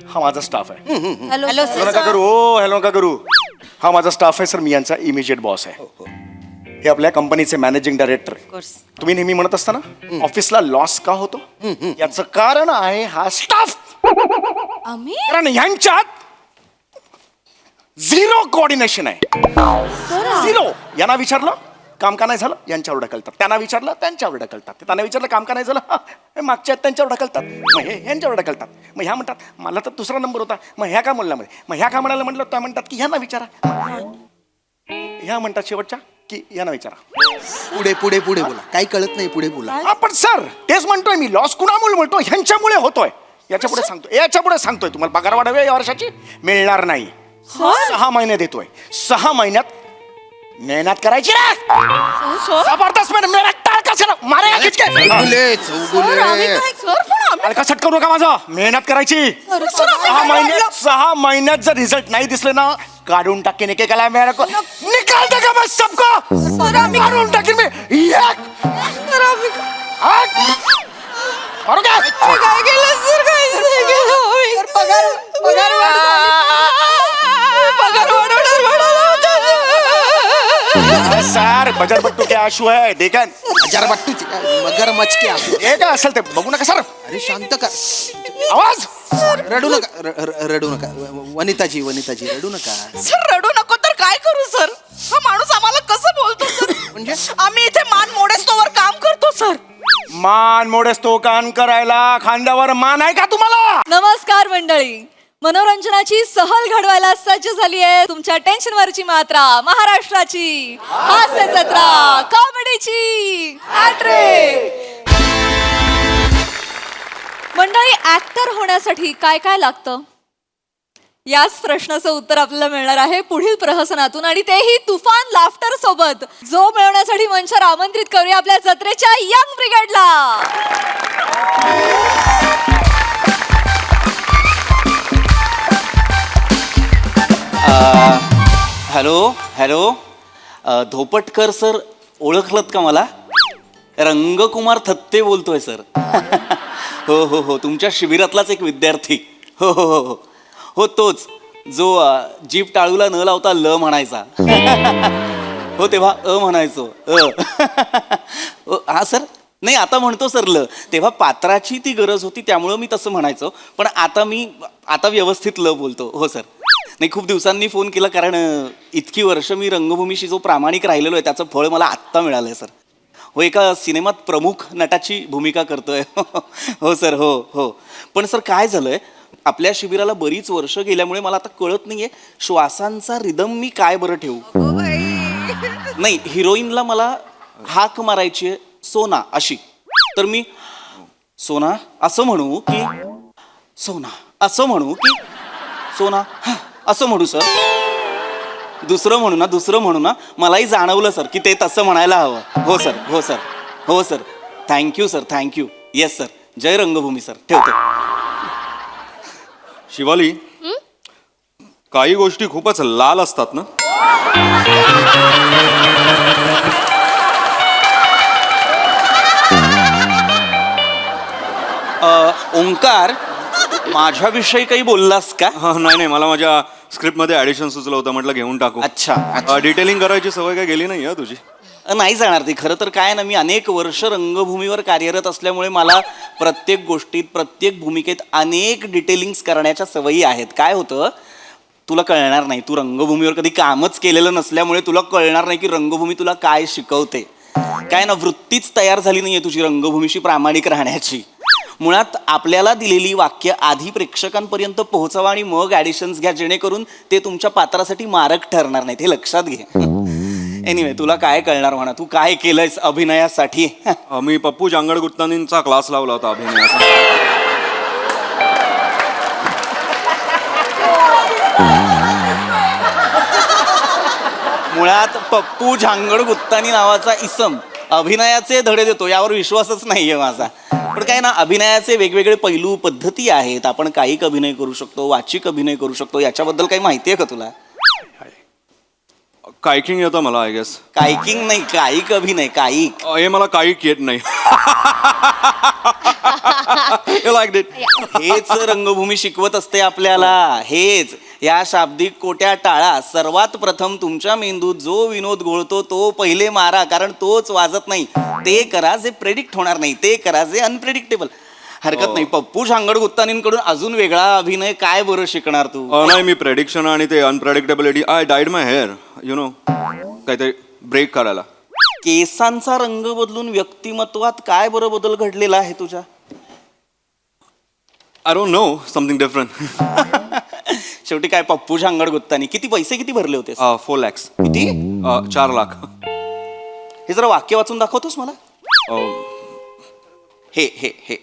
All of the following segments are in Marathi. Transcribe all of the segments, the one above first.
हा माझा स्टाफ आहे. हॅलो हॅलो नका करू, हॅलो नका करू. हा माझा स्टाफ आहे सर, मी यांचा इमिजिएट बॉस आहे. हे आपल्या कंपनीचे मॅनेजिंग डायरेक्टर. तुम्ही नेहमी म्हणत असता ना ऑफिसला लॉस का होतो, याचं कारण आहे हा स्टाफ. आम्ही कारण ह्यांच्यात झिरो कोऑर्डिनेशन आहे. झिरो. यांना विचारलं काम का नाही झालं, यांच्यावर ढकलतात. त्यांना विचारलं त्यांच्यावर ढकलतात. त्यांना विचारलं काम का नाही झालं, हे मागच्या आहेत त्यांच्यावर ढकलतात. मग हे ह्यांच्यावर ढकलतात. मग ह्या म्हणतात मला तर दुसरा नंबर होता, मग ह्या का बोलला, मग ह्या का म्हणायला म्हटलं त्या म्हणतात की ह्यांना विचारा. ह्या म्हणतात शेवटच्या की यांना विचारा. पुढे पुढे पुढे बोला, काही कळत नाही, पुढे बोला. हा पण सर तेच म्हणतोय मी, लॉस कुणामुळे म्हणतो, ह्यांच्यामुळे होतोय. याच्यापुढे सांगतोय तुम्हाला पगार वाढावे या वर्षाची मिळणार नाही. 6 महिने देतोय. 6 महिन्यात मेहनत करायची ना, जबरदस्त मेहनत. टाळ कशाला मारे कसट करू नका माझा. मेहनत करायची. 6 महिन्यात जर रिझल्ट नाही दिसले ना काढून टाकेन एकेकाला. निकाल देगा मैं सबको, काढून टाकेन मी. काय केलं सर, काहीच नाही केलं. पगार सर बजर बट्टू के आशू है देखन. हजार बट्टू मगरमच्छ के आंसू. हे काय असेल ते बघू नका सर. अरे शांत का, आवाज रडू नका, रडू नका. वनिताजी रडू नका. सर रडू नको तर काय करू सर. हा माणूस आम्हाला कसं बोलतो सर. म्हणजे आम्ही इथे मान मोडेस्तोवर काम करतो सर. मान मोडेस तो कान करायला खांद्यावर मान आहे का तुम्हाला. नमस्कार मंडळी, मनोरंजनाची सहल घडवायला सज्ज झाली आहे तुमच्या टेन्शनवरची मात्रा, महाराष्ट्राची हास्य जत्रा, कॉमेडीची हॅट्रिक. मंडळी, ऍक्टर होण्यासाठी काय काय लागतं याच प्रश्नाचं उत्तर आपल्याला मिळणार आहे पुढील प्रहसनातून, आणि तेही तुफान लाफ्टर सोबत. जो मिळवण्यासाठी मंचावर आमंत्रित करूया आपल्या जत्रेच्या यंग ब्रिगेडला. हॅलो धोपटकर सर, ओळखलत का मला? रंगकुमार थत्ते बोलतोय सर. हो तुमच्या शिबिरातलाच एक विद्यार्थी. हो तोच जो जीप टाळूला न लावता ल म्हणायचा. हो तेव्हा म्हणायचो. हा सर, नाही आता म्हणतो सर ल. तेव्हा पात्राची ती गरज होती त्यामुळं मी तसं म्हणायचो, पण आता व्यवस्थित ल बोलतो. हो सर. नाही, खूप दिवसांनी फोन केला कारण इतकी वर्ष मी रंगभूमीशी जो प्रामाणिक राहिलेलो आहे त्याचं फळ मला आत्ता मिळालं आहे सर. हो, एका सिनेमात प्रमुख नटाची भूमिका करतोय. हो सर. हो पण सर काय झालंय, आपल्या शिबिराला बरीच वर्ष गेल्यामुळे मला आता कळत नाहीये श्वासांचा रिदम मी काय बरं ठेवू. नाही, हिरोईनला मला हाक मारायची आहे सोना अशी, तर मी सोना असं म्हणू की सोना असं म्हणू की सोना असं म्हणू सर. दुसरं म्हणू ना मलाही जाणवलं सर की ते तसं म्हणायला हवं. हो sir. Thank you sir, thank you. Yes sir. जय रंगभूमी सर. ठेवतो. शिवाली, काही गोष्टी खूपच लाल असतात ना. ओंकार, माझ्याविषयी काही बोललास का? नाही, मला माझ्या स्क्रिप्टमध्ये ॲडिशन सुचलं होतं, म्हटलं घेऊन टाकू. अच्छा. डिटेलिंग करायची सवय काय गेली नाही तुझी? नाही जाणार ती. खरं तर काय ना, मी अनेक वर्ष रंगभूमीवर कार्यरत असल्यामुळे मला प्रत्येक गोष्टीत, प्रत्येक भूमिकेत अनेक डिटेलिंग्स करण्याच्या सवयी आहेत. काय होतं, तुला कळणार नाही, तू रंगभूमीवर कधी कामच केलेलं नसल्यामुळे तुला कळणार नाही की रंगभूमी तुला काय शिकवते. काय ना, वृत्तीच तयार झाली नाहीये तुझी रंगभूमीशी प्रामाणिक राहण्याची. मुळात आपल्याला दिलेली वाक्य आधी प्रेक्षकांपर्यंत पोहोचवा आणि मग ॲडिशन्स घ्या, जेणेकरून ते तुमच्या पात्रासाठी मारक ठरणार नाहीत. हे लक्षात घे. एनिवे, तुला काय कळणार म्हणा, तू काय केलंयस अभिनयासाठी? मी पप्पू जांगड गुत्तानींचा क्लास लावला होता अभिनयाचा. मुळात पप्पू झांगड गुत्तानी नावाचा इसम अभिनयाचे धडे देतो यावर विश्वासच नाहीये माझा. पण काय ना, अभिनयाचे वेगवेगळे पैलू, पद्धती आहेत. आपण कायिक अभिनय करू शकतो, वाचिक अभिनय करू शकतो. याच्याबद्दल काही माहिती आहे का तुला? कायकिंग येतं मला आय गेस. कायकिंग नाही, कायिक अभिनय, कायिक. हे मला कायिक येत नाही. Like it. हेच रंगभूमी शिकवत असते आपल्याला. हेच या शाब्दिक कोट्या टाळा. सर्वात प्रथम तुमच्या मेंदूत जो विनोद घोळतो तो पहिले मारा, कारण तोच वाजत नाही. ते करा जे प्रेडिक्ट होणार नाही, ते करा जे अनप्रेडिक्टेबल. हरकत नाही. पप्पू झांगड-गुत्तानींकडून अजून वेगळा अभिनय काय बरं शिकणार तू? नाही, मी प्रेडिक्शन आणि ते unpredictability, I died my hair, you know, काहीतरी ब्रेक करायला. केसांचा रंग बदलून व्यक्तिमत्वात काय बरं बदल घडलेला आहे तुझ्या? I don't know, something different. शेवटी काय पप्पू झांगड-गुत्तानी किती पैसे किती भरले होते? 4 lakhs. किती? 4 लाख. हे जरा वाक्य वाचून दाखवतोस मला? हे हे हे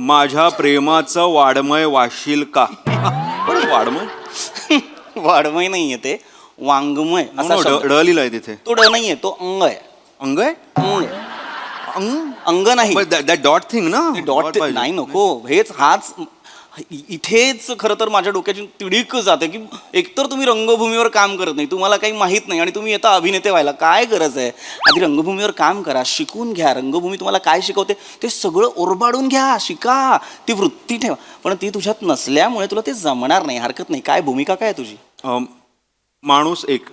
माझ्या प्रेमाचं वाडमय वाशील का? वाडमय? वाडमय नाहीये ते, वाङ्मय असा शब्द. ड लिहिलंय तिथे. तो ड नाहीये, तो अंग आहे. अंग आहे? अंग अंग नाही. दॅट डॉट थिंग ना. डॉट नाही, नको. हाच इथेच खरं तर माझ्या डोक्याची तिडीक जाते की एकतर तुम्ही रंगभूमीवर काम करत नाही, तुम्हाला काही माहीत नाही आणि तुम्ही येता अभिनेते व्हायला. काय गरज आहे? आधी रंगभूमीवर काम करा, शिकून घ्या. रंगभूमी तुम्हाला काय शिकवते ते सगळं ओरबाडून घ्या, शिका, ती वृत्ती ठेवा. पण ती तुझ्यात नसल्यामुळे तुला ते जमणार नाही. हरकत नाही. काय भूमिका काय आहे तुझी? माणूस एक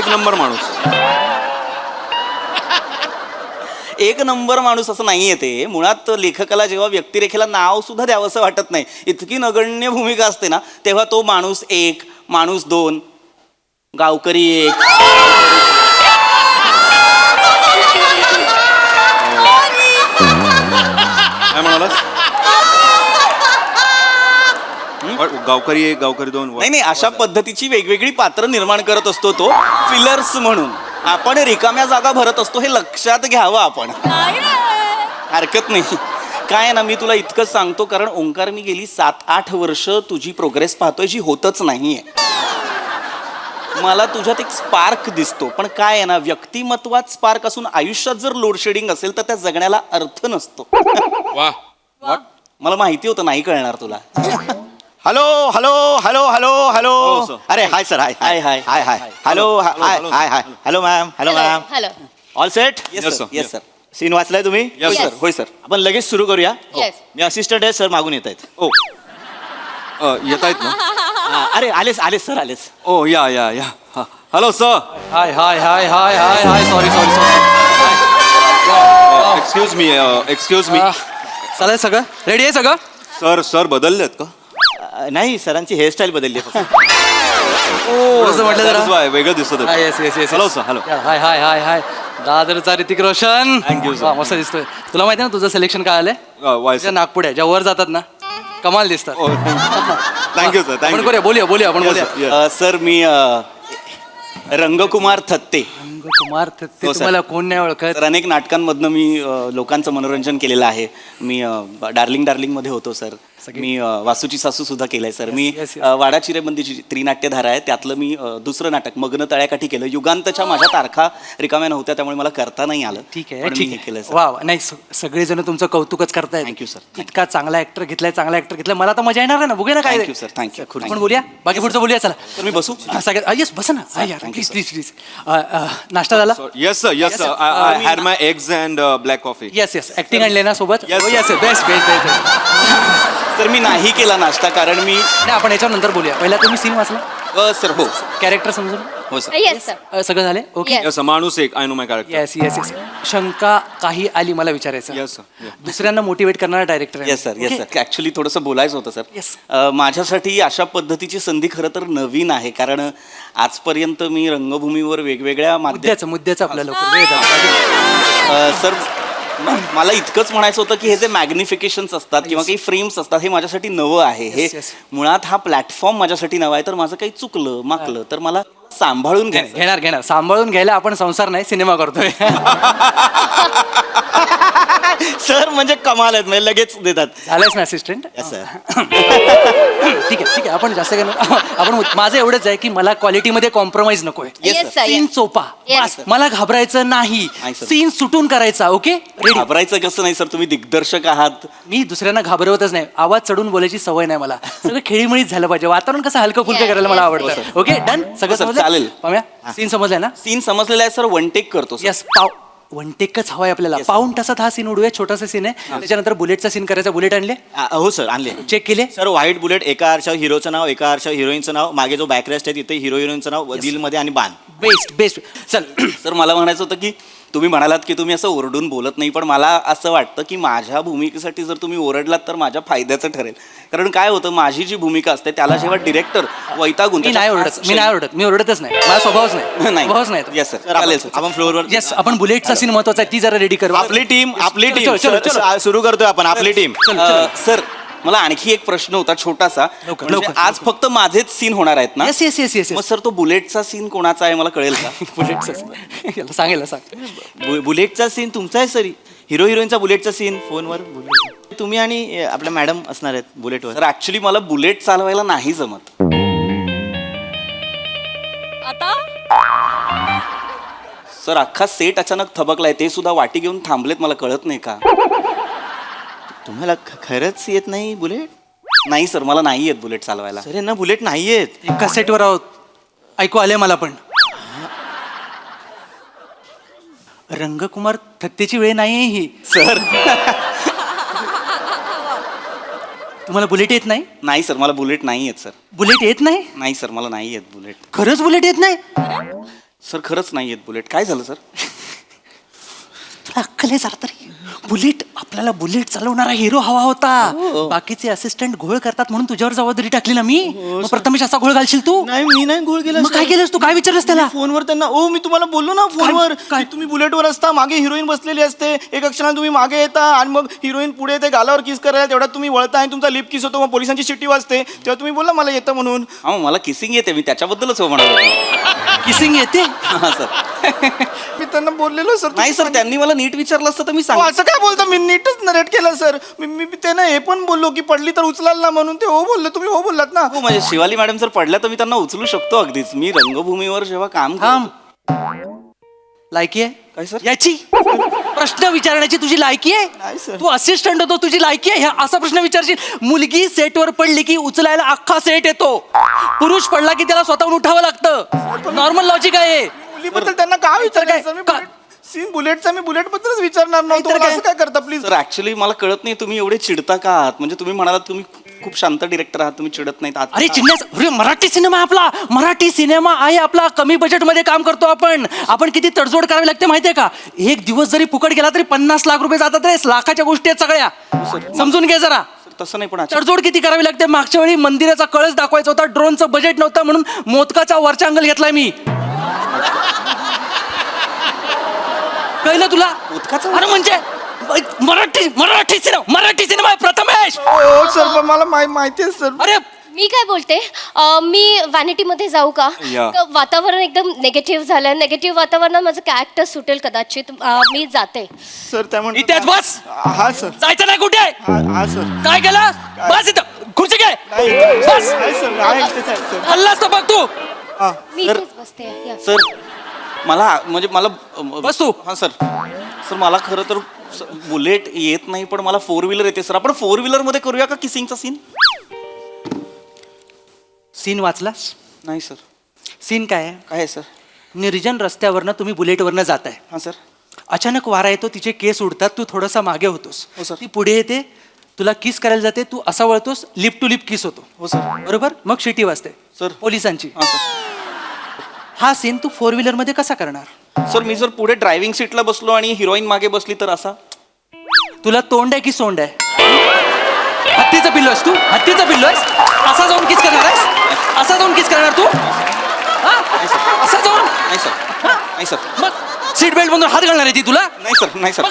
नंबर माणूस. एक नंबर माणूस असं नाहीये ते. मुळात लेखकाला जेव्हा व्यक्तिरेखेला नाव सुद्धा द्यावं असं वाटत नाही, इतकी नगण्य भूमिका असते ना, तेव्हा तो माणूस एक, माणूस दोन, गावकरी एक. काय म्हणालास? गावकरी एक, गावकरी दोन. नाही नाही, अशा पद्धतीची वेगवेगळी पात्र निर्माण करत असतो तो फिलर्स म्हणून. आपण रिकाम्या जागा भरत असतो, हे लक्षात घ्यावं आपण. हरकत नाही. काय आहे ना, मी तुला इतकंच सांगतो, कारण ओंकार मी गेली 7-8 वर्ष तुझी प्रोग्रेस पाहतोय जी होतच नाहीये. मला तुझ्यात एक स्पार्क दिसतो, पण काय आहे ना, व्यक्तिमत्वात स्पार्क असून आयुष्यात जर लोडशेडिंग असेल तर त्या जगण्याला अर्थ नसतो. वा. मला माहिती होतं नाही कळणार तुला. Hello hello hello hello hello. sir. अरे hi sir, hi hi, hi. Hi hi. Hello hi hi hi. Hello ma'am. Hello ma'am. Hello. All set? Yes Yes, सर, sir. Yes sir. सीन वाचलाय तुम्ही? Yes, sir. होय सर. आपण लगेच सुरू करूया. Yes. मी असिस्टंट आहे, सर मागून येत आहेत. ओ येत आहेत ना? अरे आलेच आलेच सर, आलेच. ओ या hello sir. Hi hi hi hi hi hi sorry. Excuse me. चालेल, सगळं रेडी आहे सगळं? सर बदललेत का? नाही, सरांची हेअरस्टाईल बदलली फक्त. असं म्हटलं जरा. That is why, वेगळं दिसत होतं. Yes. Hello sir, hello. Hi hi hi hi. दादरचा Hrithik Roshan. Thank you, sir. वा, मस्त दिसतोय. तुला माहिती ना तुझं सिलेक्शन काय आलंय? वाय तुझ्या नागपुड्या ज्या वर जातात ना, कमाल दिसतात. थँक्यू सर, आपण थँक्यू. करूया, बोलूया आपण बोलूया. सर मी रंगकुमार थत्ते. कुमार ते हो, sir. तुम्हाला कोण नाही ओळखत? तर अनेक नाटकांमधनं मी लोकांचं मनोरंजन केलेलं आहे. मी डार्लिंग मध्ये होतो सर. मी वासूची सासू सुद्धा केलंय सर. मी yes. वाडा चिरेबंदीची त्रिनाट्यधारा आहे, त्यातलं मी दुसरं नाटक मग्न तळ्याकाठी केलं. युगांतच्या माझ्या तारखा रिकाम्या नव्हत्या, त्यामुळे मला करता नाही आलं. ठीक आहे, पण ठीक मी हे आहे. केलं सर. वा वा. नाही, सगळेजण तुमचं कौतुकच करतायत. Thank you, sir. Thank you. इतका चांगला ऍक्टर घेतलाय. मला तर मजा येणार आहे ना. बघूया ना काय. Thank you, sir. Thank you. आपण बोलूया, बाकी पुढचं बोलूया. चला तर मी बसू? सगळ्यात येस, बसा ना. thank you, please. नाश्ता झाला? Yes sir. Yes, sir. I had my eggs and black coffee. Yes. Acting आणले ना सोबत? Yes, sir. येस. बेस्ट. तर मी नाही केला नाश्ता, कारण मी नाही, आपण याच्यावर नंतर बोलूया. पहिला तुम्ही सीन वाचला, सर हो कॅरेक्टर समजून हो सर. Yes sir. सगळं झाले? ओके. Yes. येस माणूस एक, I know my character. Yes. शंका काही आली मला विचारायचं? Yes, sir. Yeah. दुसऱ्यांना मोटिवेट करणारा डायरेक्टर येस सर. ऍक्च्युली थोडंसं बोलायचं होतं Yes. सर. माझ्यासाठी अशा पद्धतीची संधी खरं तर नवीन आहे, कारण आजपर्यंत मी रंगभूमीवर वेगवेगळ्या मुद्द्याचं आपल्या लवकर वेळ झाला. सर मला इतकंच म्हणायचं होतं की हे जे मॅग्निफिकेशन्स असतात किंवा काही फ्रेम्स असतात, हे माझ्यासाठी नवं आहे. हे Yes. मुळात हा प्लॅटफॉर्म माझ्यासाठी नवा आहे. तर माझं काही चुकलं माकलं तर मला सांभाळून घ्यायचं. घेणार सांभाळून घ्यायला आपण संसार नाही, सिनेमा करतोय. सर म्हणजे कमाल आहेत म्हणजे लगेच देतात. झालंच ना असिस्टंट सर ठीक आहे आपण जास्त काय नको. आपण माझं एवढंच आहे की मला क्वालिटीमध्ये कॉम्प्रोमाइज नकोय. Yes, sir. Yes, sir, सीन yes. चोपा Yes, बस sir. मला घाबरायचं नाही. नाही, sir. सीन सुटून करायचा. Okay ready. घाबरायचं कसं नाही सर, तुम्ही दिग्दर्शक आहात. मी दुसऱ्यांना घाबरवतच नाही. आवाज चढून बोलायची सवय नाही मला. सगळं खेळीमेळीच झालं पाहिजे. वातावरण कसं हलकं फुलकं Yeah, करायला मला yes, आवडतं. ओके डन सगळं sir, समजलं? चालेल. पाम्या सीन समजलाय ना? सीन समजलेला आहे सर, वन टेक करतो सर. यस वन टेकच हवाय आपल्याला. Yes, sir. पाऊण तासात हा सीन उडूया. छोटासा सीन आहे. त्याच्यानंतर बुलेटचा सीन करायचा. बुलेट आणले हो सर आणले चेक केले. सर व्हाईट बुलेट एका आरशावर हिरोचं नाव, एका आरशावर हिरोईनचं नाव, मागे जो बॅकरेस्ट आहे तिथे हिरो हिरोईनचं नाव, दिलमध्ये आणि बाण. बेस्ट चल सर मला म्हणायचं होतं की तुम्ही म्हणालात की तुम्ही असं ओरडून बोलत नाही, पण मला असं वाटतं की माझ्या भूमिकेसाठी जर तुम्ही ओरडलात तर माझ्या फायद्याचं ठरेल. कारण काय होतं, माझी जी भूमिका असते त्याला जेव्हा डिरेक्टर वैतागून मी नाही ओरडत. मी ओरडतच नाही. माझा स्वभावच नाही. नाही स्वभावच नाही. येस सर सर चालेल सर. आपण फ्लोअरवर येस आपण बुलेटचा सीन महत्वाचा आहे. ती जरा रेडी कर. आपली टीम चलो, चलो. सुरू करतोय आपण आपली टीम. सर मला आणखी एक प्रश्न होता छोटासा. लवकर, म्हणजे लवकर, आज फक्त माझेच सीन होणार आहेत ना? येस मग सर तो बुलेटचा सीन कोणाचा आहे मला कळेल का? बुलेटचा सांगेल सांग. बुलेटचा सीन तुमचा आहे सर, हिरो हिरोईनचा बुलेटचा सीन फोनवर बुलेट. तुम्ही आणि आपल्या मॅडम असणार आहेत बुलेटवर. तर ऍक्च्युली मला बुलेट चालवायला नाही जमत. आता सर अख्खा सेट अचानक थबकलाय, ते सुद्धा वाटी घेऊन थांबलेत, मला कळत नाही का? तुम्हाला खरंच येत नाही बुलेट? नाही सर मला नाही येत बुलेट चालवायला. सर यांना बुलेट नाही येत. एका सेटवर आहोत. ऐकू आले मला पण. रंगकुमार थत्तेची वेळ नाहीये ही. सर तुम्हाला बुलेट येत नाही? नाही सर मला बुलेट नाही येत सर. बुलेट येत नाही? नाही सर मला नाही येत बुलेट. खरंच बुलेट येत नाही? सर खरंच नाही येत बुलेट. काय झालं सर? तुला अक्कल आहे जरा तरी? बुलेट आपल्याला बुलेट चालवणारा हिरो हवा होता. बाकीचे असिस्टंट घोळ करतात म्हणून तुझ्यावर जबाबदारी टाकली ना मी. मग प्रथमेश असा घोळ घालशील तू? नाही मी नाही गोळ केला. मग काय केलंस तू? काय विचारलंस त्याला? फोनवर त्यांना मी तुम्हाला बोललो ना फोनवर काय? की तुम्ही बुलेटवर असता, मागे हिरोईन बसलेली असते, एक क्षणाला तुम्ही मागे येता आणि मग हिरोईन पुढे येते गालावर किस करायला, तेवढ्यात तुम्ही वळता आणि तुमचा लिप किस होतो, मग पोलिसांची शिट्टी वाजते, तेव्हा तुम्ही बोलला मला येतं म्हणून. हा मला किसिंग येते, मी त्याच्याबद्दलच हो म्हणालो. किसिंग येते? हा सर. मी त्यांना बोललेलो सर. नाही सर त्यांनी मला नीट विचारलं असतं तर मी सांग. असं काय बोलता, मी नीटच नरेट केलं सर. मी त्यांना हे पण बोललो की पडली तर उचलाल ना म्हणून, ते हो बोलले, तुम्ही हो बोललात ना. हो म्हणजे शिवाली मॅडम जर पडल्या तर मी त्यांना उचलू शकतो अगदीच. मी रंगभूमीवर जेव्हा काम थांब. करतो. लायकी आहे काय सर? याची? प्रश्न विचारण्याची तुझी लायकी आहे? नाही सर. तू असिस्टंट होतो, तुझी लायकी आहे? असा प्रश्न विचारशील? मुलगी सेटवर पडली की उचलायला अख्खा सेट येतो. पुरुष पडला की त्याला स्वतःहून उठावं लागतं. नॉर्मल लॉजिक आहे. मुलीबद्दल त्यांना काय विचारायचं? काय? मी का? सीन बुलेटचा मी बुलेट बद्दलच विचारणार नव्हतो. नाहीतर मला असं काय करता प्लीज? सर ऍक्च्युली मला कळत नाही तुम्ही एवढे चिडता का आहात. म्हणजे तुम्ही म्हणालात तुम्ही खूप शांत डिरेक्टर आहात, तुम्ही चिडत नाहीत. अरे चिन्हस, अरे मराठी सिनेमा आहे आपला. मराठी सिनेमा आहे आपला. कमी बजेट मध्ये काम करतो आपण किती तडजोड करावी लागते माहितीये का? एक दिवस जरी फुकट गेला तरी 50 लाख रुपये जातात रे. लाखाच्या गोष्टी आहेत सगळ्या. समजून घे जरा. सर तसं नाही पण अच्छा. तडजोड किती करावी लागते. मागच्या वेळी मंदिराचा कळस दाखवायचा होता, ड्रोनचं बजेट नव्हतं म्हणून मोदकाचा वरचा अँगल घेतलाय मी. कळलं तुला? मोदकाचा? अरे म्हणजे मराठी सिनेमा आहे प्रथमेश. हो सर पण मला माहिती आहे सर. अरे मी काय बोलते, मी व्हॅनिटीमध्ये जाऊ का? या. वातावरण एकदम नेगेटिव्ह झालं. नेगेटिव्ह वातावरणात माझं कॅरेक्टर सुटेल कदाचित. मी जाते. सर त्या इथेच बस. हा सर. जायचं नाही कुठे? हा सर. काय केलं? बस इथं खुर्ची घे. बस. नाही सर. नाही इथेच आहे सर. हल्लास तर बघ तू. मी सर- इथेच बसते. या. सर मला म्हणजे मला बस तू. हा सर. सर मला खरं तर बुलेट येत नाही पण मला 4 व्हीलर येते सर. आपण 4 व्हीलर मध्ये करूया का किसिंगचा सीन? सीन वाचलास? नाही सर. सीन काय आहे? काय आहे सर? निर्जन रस्त्यावरनं तुम्ही बुलेटवरनं जाताय. हा सर. अचानक वारा येतो, तिचे केस उडतात, तू थोडासा मागे होतोस. हो सर. ती पुढे येते, तुला किस करायला जाते, तू असा वळतोस, लिप टू लिप किस होतो. हो सर. बरोबर? मग शिटी वाजते सर. पोलिसांची. हा सर. हा सीन तू 4 व्हीलर मध्ये कसा करणार? सर मी जर पुढे ड्रायव्हिंग सीटला बसलो आणि हिरोईन मागे बसली तर असा? तुला तोंड आहे की सोंड आहे? हत्तीचं पिल्लो आहेस तू? हत्तीचं पिल्लो आहेस? असा जाऊन किस करणार आहेस? असा जाऊन किस करणार तू? हा? असा जाऊन? नाही सर. नाही सर. मग सीट बेल्ट मधून हात घालणार आहे ती तुला? नाही सर. नाही सर.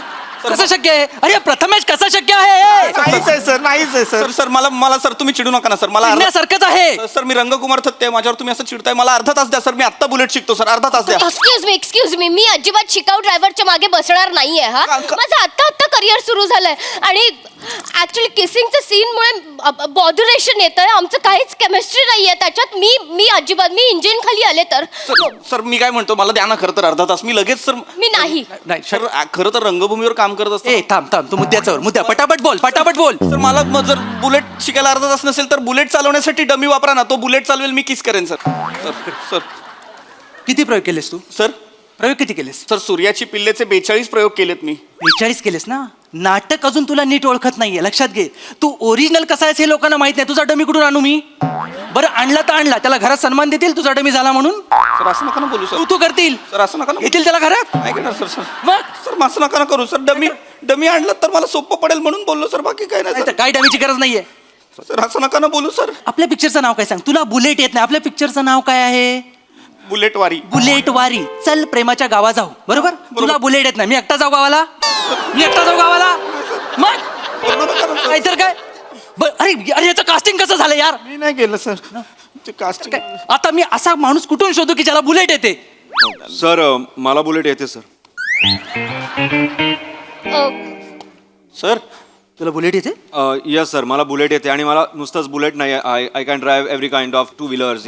कसं शक्य आहे? अरे प्रथमेश कसं शक्य आहे? नाही सर. नाहीच आहे सर. सर मला सर तुम्ही चिडू नका ना सर. मला चिडण्यासारखंच आहे. सर मी रंगकुमार थत्ते, माझ्यावर तुम्ही असं चिडताय. मला अर्धा तास द्या सर, मी आत्ता बुलेट शिकतो सर. अर्धा तास द्या. एक्सक्यूज मी मी अजिबात शिकाऊ ड्रायव्हरच्या मागे बसणार नाहीये हा. माझं आत्ता करिअर सुरू झालंय आणि ऍक्च्युली किसिंगच्या सीनमुळे बॉड्युरेशन येतंय. आमचं काहीच केमिस्ट्री नाहीये त्याच्यात. मी अजिबात मी इंजिन खाली आले तर सर मी काय म्हणतो, मला द्या ना खरं तर अर्धा तास. मी लगेच सर. मी नाही. नाही सर खरं तर रंगभूमीवर काम करत असतो. ए थांब तू मुद्दा पटापट बोल. सर मला जर बुलेट शिकायला अर्धा तास नसेल तर बुलेट चालवण्यासाठी डमी वापरा ना. तो बुलेट चालवेल, मी किस करेन सर. सर किती प्रयोग केलेस तू? सर प्रयोग किती केलेस? सर सूर्याची पिल्लेचे 42 प्रयोग केलेत मी. 42 केलेस ना. नाटक अजून तुला नीट ओळखत नाहीये, लक्षात घे. तू ओरिजिनल कसा आहेस हे लोकांना माहित नाही. तुझा डमी कुठून आणू मी? बरं आणला तर आणला, त्याला घरात सन्मान देतील तुझा डमी झाला म्हणून? सर असं नका ना बोलू सर. तू करतील, सर असं नका ना. येतील त्याला घरात. नाही घेणार सर. सर मग सर असं नका ना करू सर. डमी आणलं तर मला सोपं पडेल म्हणून बोललो सर, बाकी काय नाही नाही तर सर. काय डमीची गरज नाहीये. सर असं नका ना बोलू सर. आपल्या पिक्चरचं नाव काय सांग? तुला बुलेट येत नाही. आपल्या पिक्चरचं नाव काय आहे? बुलेट वारी. बुलेट वारी. चल प्रेमाच्या गावा जाऊ. बरोबर? तुला बुलेट येत नाही, मी एकटा जाऊ गावाला. मग नाहीतर काय. अरे याचं कास्टिंग कसं झालं यार? मी नाही केलं सर ते कास्टिंग. आता मी असा माणूस कुठून शोधू की ज्याला बुलेट येते? सर मला बुलेट येते सर. सर तुला बुलेट येते? यस सर, मला बुलेट येते आणि मला नुसतंच बुलेट नाही, I can drive every kind of 2 wheelers.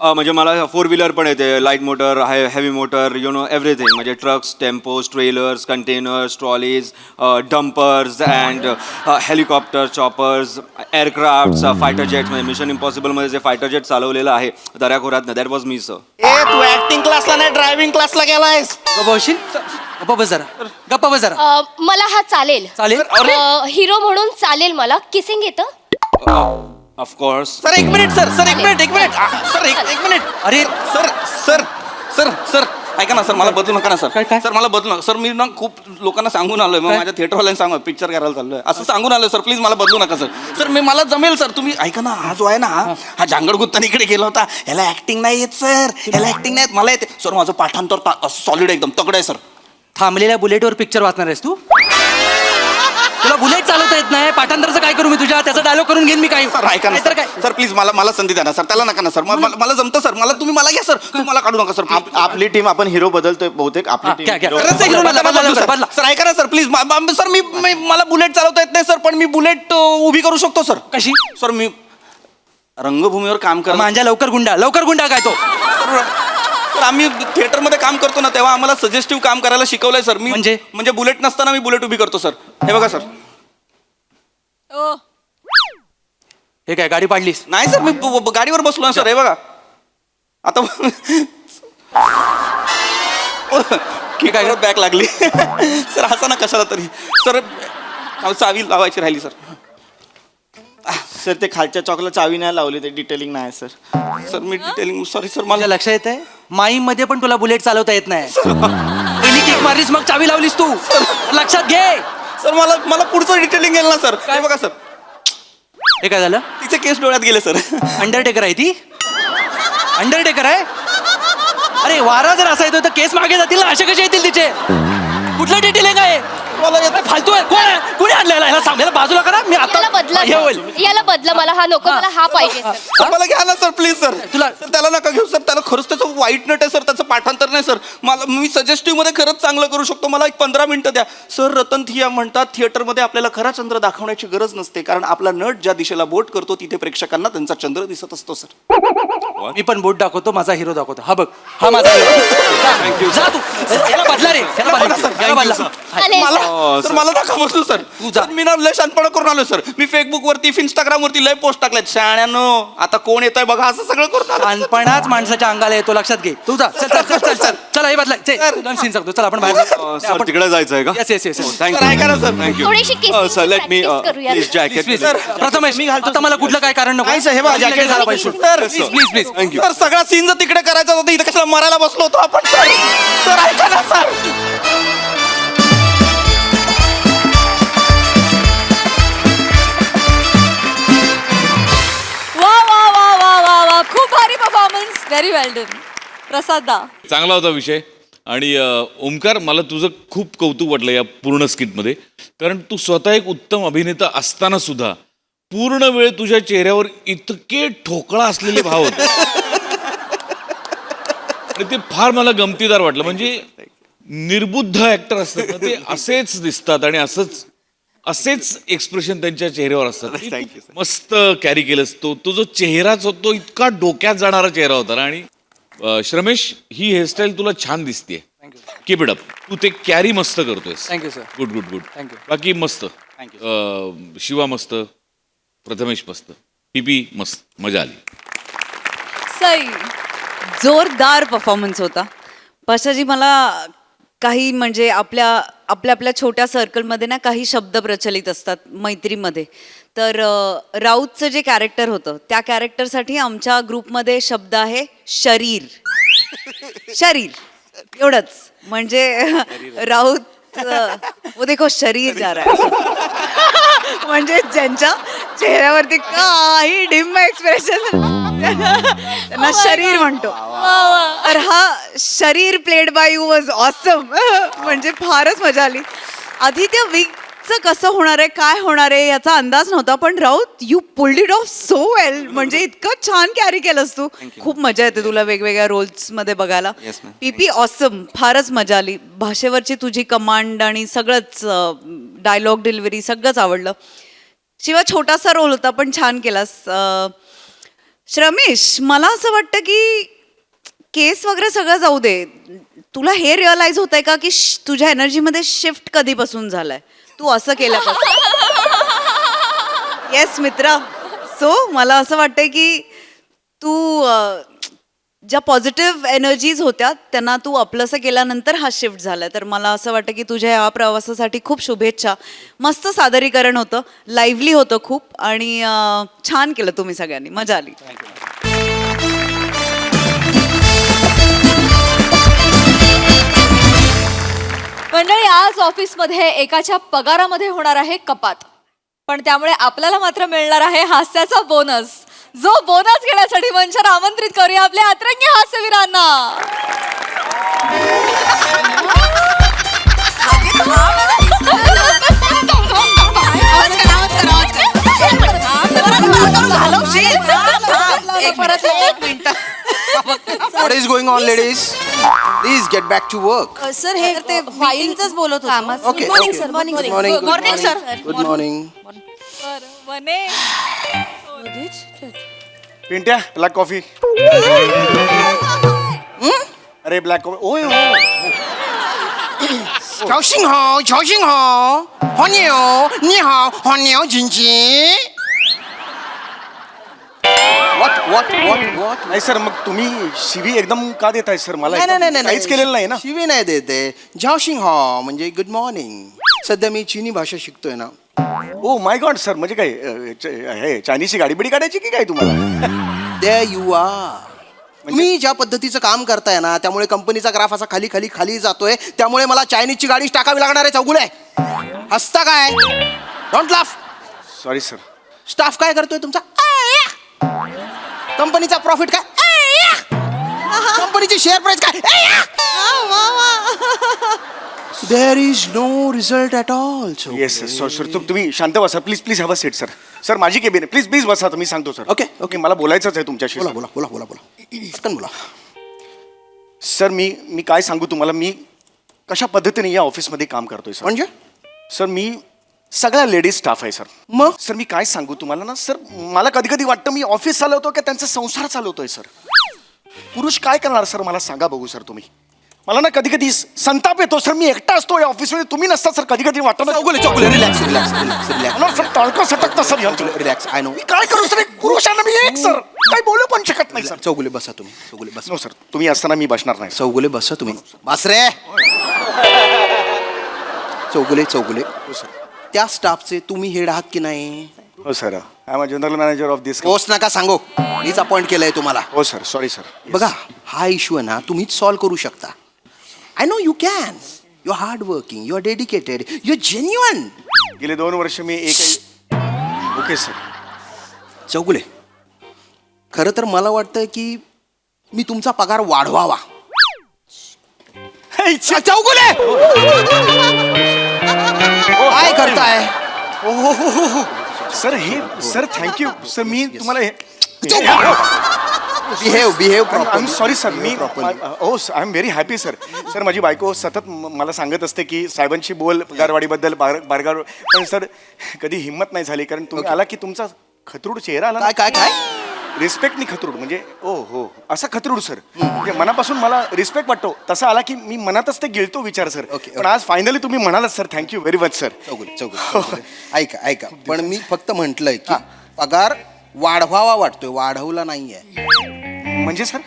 म्हणजे मला 4 व्हीलर पण येते, light motor, heavy motor, everything. म्हणजे trucks, tempos, trailers, containers, trolleys, dumpers and helicopter, choppers, aircraft, fighter jet. म्हणजे मिशन इम्पॉसिबलमध्ये जे फायटर जेट चालवलेलं आहे दर्याखोऱ्यात, दॅट वॉज मी सर. ए तू ऍक्टिंग क्लासला नाही, ड्रायव्हिंग क्लासला गेलायस. गप्पा बस जरा. मला हा चालेल. हिरो म्हणून चालेल मला. किसिंग येतं? ऑफकोर्स. सर एक मिनिट सर. सर एक मिनिट. सर एक मिनिट. अरे सर ऐका ना सर, मला बदलू नका ना सर. काय? सर मला बदलू नका सर. मी ना खूप लोकांना सांगून आलोय. मग माझ्या थिएटरवाल्यांना सांगा पिक्चर करायला चाललोय असं सांगून आलोय सर. प्लीज मला बदलू नका सर. सर मला जमेल सर. तुम्ही ऐका ना, हा जो आहे ना हा जांगड गुत्तानी इकडे गेला होता. ह्याला ऍक्टिंग नाही येत सर. ह्याला ऍक्टिंग नाही येत, मला येते सर. माझं पाठांतर सॉलिड एकदम तगड आहे सर. थांबलेल्या बुलेटवर पिक्चर वाचणार आहेस तू? तुला बुलेट चालवता येत नाही, पाठांतरचं काय करू मी तुझ्या? त्याचा डायलॉग करून घेईन मी. काय सर ऐका ना तर काय? सर प्लीज मला संधी द्या ना सर. त्याला नका ना सर. मला जमतं सर. तुम्ही मला घ्या सर. मला काढू नका सर. आपली टीम आपण हिरो बदलतोय बहुतेक. आपली घ्या. टीम खरंच आहे, बदला. सर ऐका ना सर प्लीज. सर मला बुलेट चालवता येत नाही सर, पण मी बुलेट उभी करू शकतो सर. कशी? सर मी रंगभूमीवर काम कर. माझ्या लवकर गुंडा काय तो? सर आम्ही थिएटरमध्ये काम करतो ना, तेव्हा आम्हाला सजेस्टिव्ह काम करायला शिकवलंय सर. मी म्हणजे बुलेट नसताना मी बुलेट उभी करतो सर. हे बघा सर. हे काय गाडी पाडलीस? नाही सर, मी गाडीवर बसलो ना सर. हे बघा आता की काय बॅक लागली सर. असं ना कशाला तरी सर. चावी लावायची राहिली सर. सर ते खालच्या चॉकला चावी नाही लावली, ते डिटेलिंग नाही सर. सर मी डिटेलिंग सॉरी सर. मला लक्षात येत आहे माईम मध्ये पण तुला बुलेट चालवता येत नाही. पहिली किक मारलीस मग चावी लावलीस तू. लक्षात घे सर. मला पुढचं डिटेलिंग येईल ना सर. काय बघा सर, हे काय झालं? तिचे केस डोळ्यात गेले सर. अंडरटेकर आहे ती? अंडरटेकर आहे? अरे वारा जर असा येतो तर केस मागे जातील ना, असे कसे येतील तिचे? कुठलं डिटेलिंग आहे? फालतू आहे. कोण आहे? कुणी आणलेला? ह्याला सांग, ह्याला बाजूला करा. मी आता याला बदला हे होईल. सर. याला बदला. मला हा नको. मला हा पाहिजे सर. मला घ्या ना सर प्लीज सर. तुला- सर त्याला नका घेऊ सर. त्याला खरंच त्याचं वाईट नट आहे सर. त्याचं पाठांतर नाही सर. मी सजेस्टिव्ह मध्ये खरंच चांगलं करू शकतो. मला एक 15 मिनिटं द्या सर. रतन थिया म्हणतात थिएटरमध्ये आपल्याला खरा चंद्र दाखवण्याची गरज नसते, कारण आपला नट ज्या दिशेला बोट करतो तिथे प्रेक्षकांना त्यांचा चंद्र दिसत असतो सर. मी पण बोट दाखवतो, माझा हिरो दाखवतो. हा बघ, हा माझा हिरो. जा तू. याला बदला रे. याला बदला. चालेल. सर मला नका बसू सर. मी ना लय शांतपणा करून आलो सर. मी फेसबुक वरती इंस्टाग्राम वरती लय पोस्ट टाकल्यात. शाण्यानो आता कोण येतंय बघा असं सगळं करून आलो. लहानपणाच माणसाच्या अंगाला येतो, लक्षात घे. तू जा. चल चला हे बदला. सीन सांगतो. चल आपण बाहेर सर तिकडे जायचं आहे का? येस. सर ऐका ना सर. थँक्यू. थोडीशी kissing sir let me practice करूया. Please jacket. सर प्रथमेश, आता मला कुठलं काय कारण नको. नाही सर, हे बघा, jacket झालं पाहिजे. Sir please thank you. सर सगळा सीन जर तिकडे करायचा होता, इथे कशाला मरायला बसलो होतो आपण सर. सर ऐका ना सर. वा खूप भारी परफॉर्मन्स. व्हेरी वेल डन. प्रसाद दा. चांगला होता विषय. आणि ओमकार, मला तुझं खूप कौतुक वाटलं या पूर्ण स्किटमध्ये, कारण तू स्वतः एक उत्तम अभिनेता असताना सुद्धा पूर्ण वेळ तुझ्या चेहऱ्यावर इतके ठोकळा असलेले भाव होते आणि ते फार मला गमतीदार वाटलं. म्हणजे निर्बुद्ध ऍक्टर असतात ना, ते असेच दिसतात आणि असेच एक्सप्रेशन त्यांच्या चेहऱ्यावर असतात. Thank you, मस्त कॅरी केलंस. तो जो चेहराच होता तो इतका डोक्यात जाणारा चेहरा होता ना. आणि श्रमेश, ही हेअरस्टाईल तुला छान दिसते. Keep it up. तू ते कॅरी मस्त करतोयस. Thank you sir. Good good good. Thank you. बाकी मस्त. शिवा मस्त, प्रथमेश मस्त, पीपी मस्त, मजा आली. सई. जोरदार परफॉर्मन्स होता. पाशाजी, मला काही म्हणजे आपल्या छोट्या सर्कलमध्ये ना काही शब्द प्रचलित असतात मैत्रीमध्ये. तर राऊतचं जे कॅरेक्टर होतं त्या कॅरेक्टरसाठी आमच्या ग्रुपमध्ये शब्द आहे शरीर. शरीर एवढंच. म्हणजे राऊत वो देखो शरीर जा रहा है. म्हणजे ज्यांच्या चेहऱ्यावरती काही डिम एक्सप्रेशन त्यांना शरीर म्हणतो. तर हा शरीर played by you was awesome. म्हणजे फारच मजा आली. आधी त्या वीकचं कसं होणार आहे, काय होणार आहे याचा अंदाज नव्हता, पण Raut you pulled it of so well. म्हणजे इतकं छान कॅरी केलंस तू. खूप मजा येते तुला वेगवेगळ्या रोल्स मध्ये बघायला. पीपी ऑसम. फारच मजा आली. भाषेवरची तुझी कमांड आणि सगळंच डायलॉग डिलिव्हरी सगळंच आवडलं. शिवाय छोटासा रोल होता पण छान केलास. श्रमेश, मला असं वाटतं की केस वगैरे सगळं जाऊ दे, तुला हे रिअलाइज होत आहे का की तुझ्या एनर्जीमध्ये शिफ्ट कधीपासून झालाय तू असं केल्यापासून? येस मित्रा. सो मला असं वाटतंय की तू ज्या पॉझिटिव्ह एनर्जीज होत्या त्यांना तू आपलंसं केल्यानंतर हा शिफ्ट झाला. तर मला असं वाटतं की तुझ्या या प्रवासासाठी खूप शुभेच्छा. मस्त सादरीकरण होतं, लाईव्हली होतं खूप, आणि छान केलं तुम्ही सगळ्यांनी. मजा आली. मंडळी, आज ऑफिसमध्ये एकाच्या पगारामध्ये होणार आहे कपात, पण त्यामुळे आपल्याला मात्र मिळणार आहे हास्याचा बोनस. जो बोनस घेण्यासाठी मंचावर आमंत्रित करूया आपल्या अतरंगी हास्यवीरांना. What is going on, ladies? Please get back to work. Sir हे ते फाईलच बोलत होतो. Okay. Morning okay. Sir. Morning Good morning. Good morning morning. Sir. Good morning. वने. Pintya, black coffee. अरे ब्लॅक कॉफी. ओय Chao What? नाही सर, मग तुम्ही शिवी एकदम का देताय सर? मला नाही एकदम काहीच केलेलं नाही ना. शिवी नाही देते. झाओशिंग हो म्हणजे गुड मॉर्निंग. सध्या मी चीनी भाषा शिकतोय ना. ओ माय गॉड सर, म्हणजे काय हे चायनीजची गाडी बिडी काढायची की काय तुम्हाला? There you are. तुम्ही ज्या पद्धतीचं काम करताय ना त्यामुळे कंपनीचा ग्राफ असा खाली खाली खाली जातोय. त्यामुळे मला चायनीजची गाडीच टाकावी लागणार आहे. चौगुले हसता काय? Don't laugh. Sorry sir. Staff काय करतोय तुमचा? कंपनीचा प्रॉफिट काय? कंपनीची शेअर प्राइस काय? There is no result at all. Yes sir. तुम्ही शांत बसा please. Please have a seat sir. Sir माझी केबिन आहे. प्लीज बसा. तुम्ही सांगतो सर. ओके. मला बोलायचंच आहे तुमच्याशी. बोला पटकन बोला. सर मी काय सांगू तुम्हाला, मी कशा पद्धतीने या ऑफिसमध्ये काम करतोय सर. म्हणजे सर मी सगळ्या लेडीज स्टाफ आहे सर. मग सर मी काय सांगू तुम्हाला ना सर, मला कधी कधी वाटतं मी ऑफिस चालवतो का त्यांचा संसार चालवतोय सर. पुरुष काय करणार सर, मला सांगा बघू सर तुम्ही. मला ना कधी कधी संताप येतो सर. मी एकटा असतो या ऑफिसमध्ये, तुम्ही नसता सर. कधी कधी वाटतं चौगुले रिलॅक्स. सर टाळकं सटकतं सर यांचं. रिलॅक्स. I know. मी काय करू सर, एक पुरुष आहे ना मी एक सर. काय बोलू पण शकत नाही सर. चौगुले बसा तुम्ही. चौगुले बसा. नो सर, तुम्ही असताना मी बसणार नाही. चौगुले बसा तुम्ही. बस रे. चौगुले हो सर. त्या स्टाफचे तुम्ही हेड आहात की नाही? हो sir. I am a general manager of this. Post नका सांगू. मीच अपॉइंट केलंय तुम्हाला. हो सर. Sorry sir. बघा, हा इश्यू आहे ना तुम्हीच सॉल्व्ह करू शकता. I know you can. You are hard working, you are dedicated, you are genuine. गेले 2 वर्ष मी ओके सर. चौगुले, खरं तर मला वाटतं की मी तुमचा पगार वाढवावा. चौगुले काय करताय? सर हे सर थँक्यू सर मी तुम्हाला हे behave I am sorry sir मी oh I am very happy sir sir माझी बायको सतत मला सांगत असते की साहेबांशी बोल पगारवाढीबद्दल बारगार पण सर कधी हिंमत नाही झाली कारण तुम्ही आला की तुमचा खतरूड चेहरा आला काय काय काय रिस्पेक्टनी खतरूड म्हणजे ओ हो असा खतरूड सर म्हणजे मनापासून मला रिस्पेक्ट वाटतो तसा आला की मी मनातच ते गिळतो विचार सर ओके, पण आज फायनली तुम्ही म्हणालात sir thank you very much sir Chougule ऐका पण मी फक्त म्हंटलय की पगार वाढवावा वाटतोय वाढवला नाहीये म्हणजे सर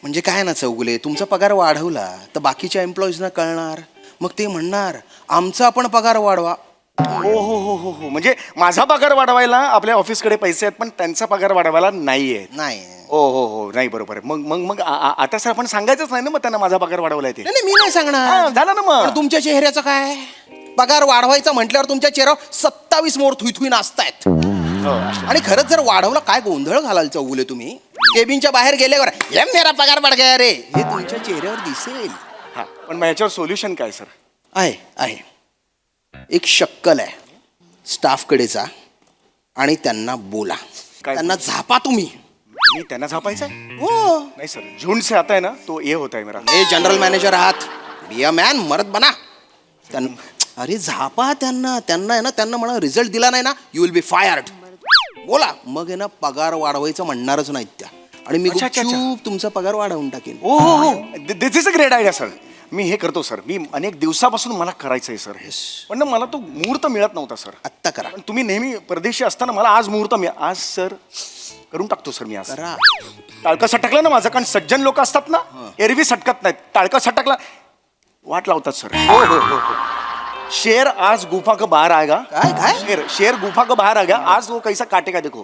म्हणजे काय ना चौगुले तुमचा पगार वाढवला तर बाकीच्या एम्प्लॉईजना कळणार मग ते म्हणणार आमचा पण पगार वाढवा. हो म्हणजे माझा पगार वाढवायला आपल्या ऑफिसकडे पैसे आहेत पण त्यांचा पगार वाढवायला नाहीये नाही हो नाही बरोबर आहे मग आता सर आपण सांगायचंच नाही ना मग त्यांना माझा पगार वाढवलाय ते नाही, मी नाही सांगणार झालं ना मग पण तुमच्या चेहऱ्याचं काय पगार वाढवायचा म्हटल्यावर तुमच्या चेहऱ्यावर 27 मोर थुई नाचतायत आणि खरंच जर वाढवला काय गोंधळ घालाल चौगुले तुम्ही केबिनच्या बाहेर गेल्यावर हे मेरा पगार वाढ गया रे हे तुमच्या चेहऱ्यावर दिसेल. हा पण मग याच्यावर सोल्युशन काय सर आहे एक शक्कल आहे स्टाफकडे जा आणि त्यांना बोला काय? त्यांना झापा तुम्ही. मी त्यांना झापायचं हो नाही सर जून से आता है ना तो ये होता है मेरा हे जनरल मॅनेजर आहात बी अ मॅन मरद बना अरे झापा त्यांना आहे ना त्यांना म्हणा रिझल्ट दिला नाही ना यू विल बी फायर्ड बोला मग आहे ना पगार वाढवायचं म्हणणारच नाहीत त्या आणि मी अच्छा. गुपचूप तुमचा पगार वाढवून टाकेन. हो this is a great idea sir मी हे करतो सर मी अनेक दिवसापासून मला करायचं आहे सर हे पण ना मला तो मुहूर्त मिळत नव्हता सर आत्ता करा पण तुम्ही नेहमी परदेशी असताना मला आज मुहूर्त आज सर करून टाकतो सर मी आज करा. टाळकं सटकलं ना माझं कारण सज्जन लोक असतात ना एरवी सटकत नाहीत टाळकं सटकला वाट लावतात सर हो शेर आज गुफा का बाहर आएगा काय शेर गुफा का बाहर आ गया आज वो कैसा काटेगा देखो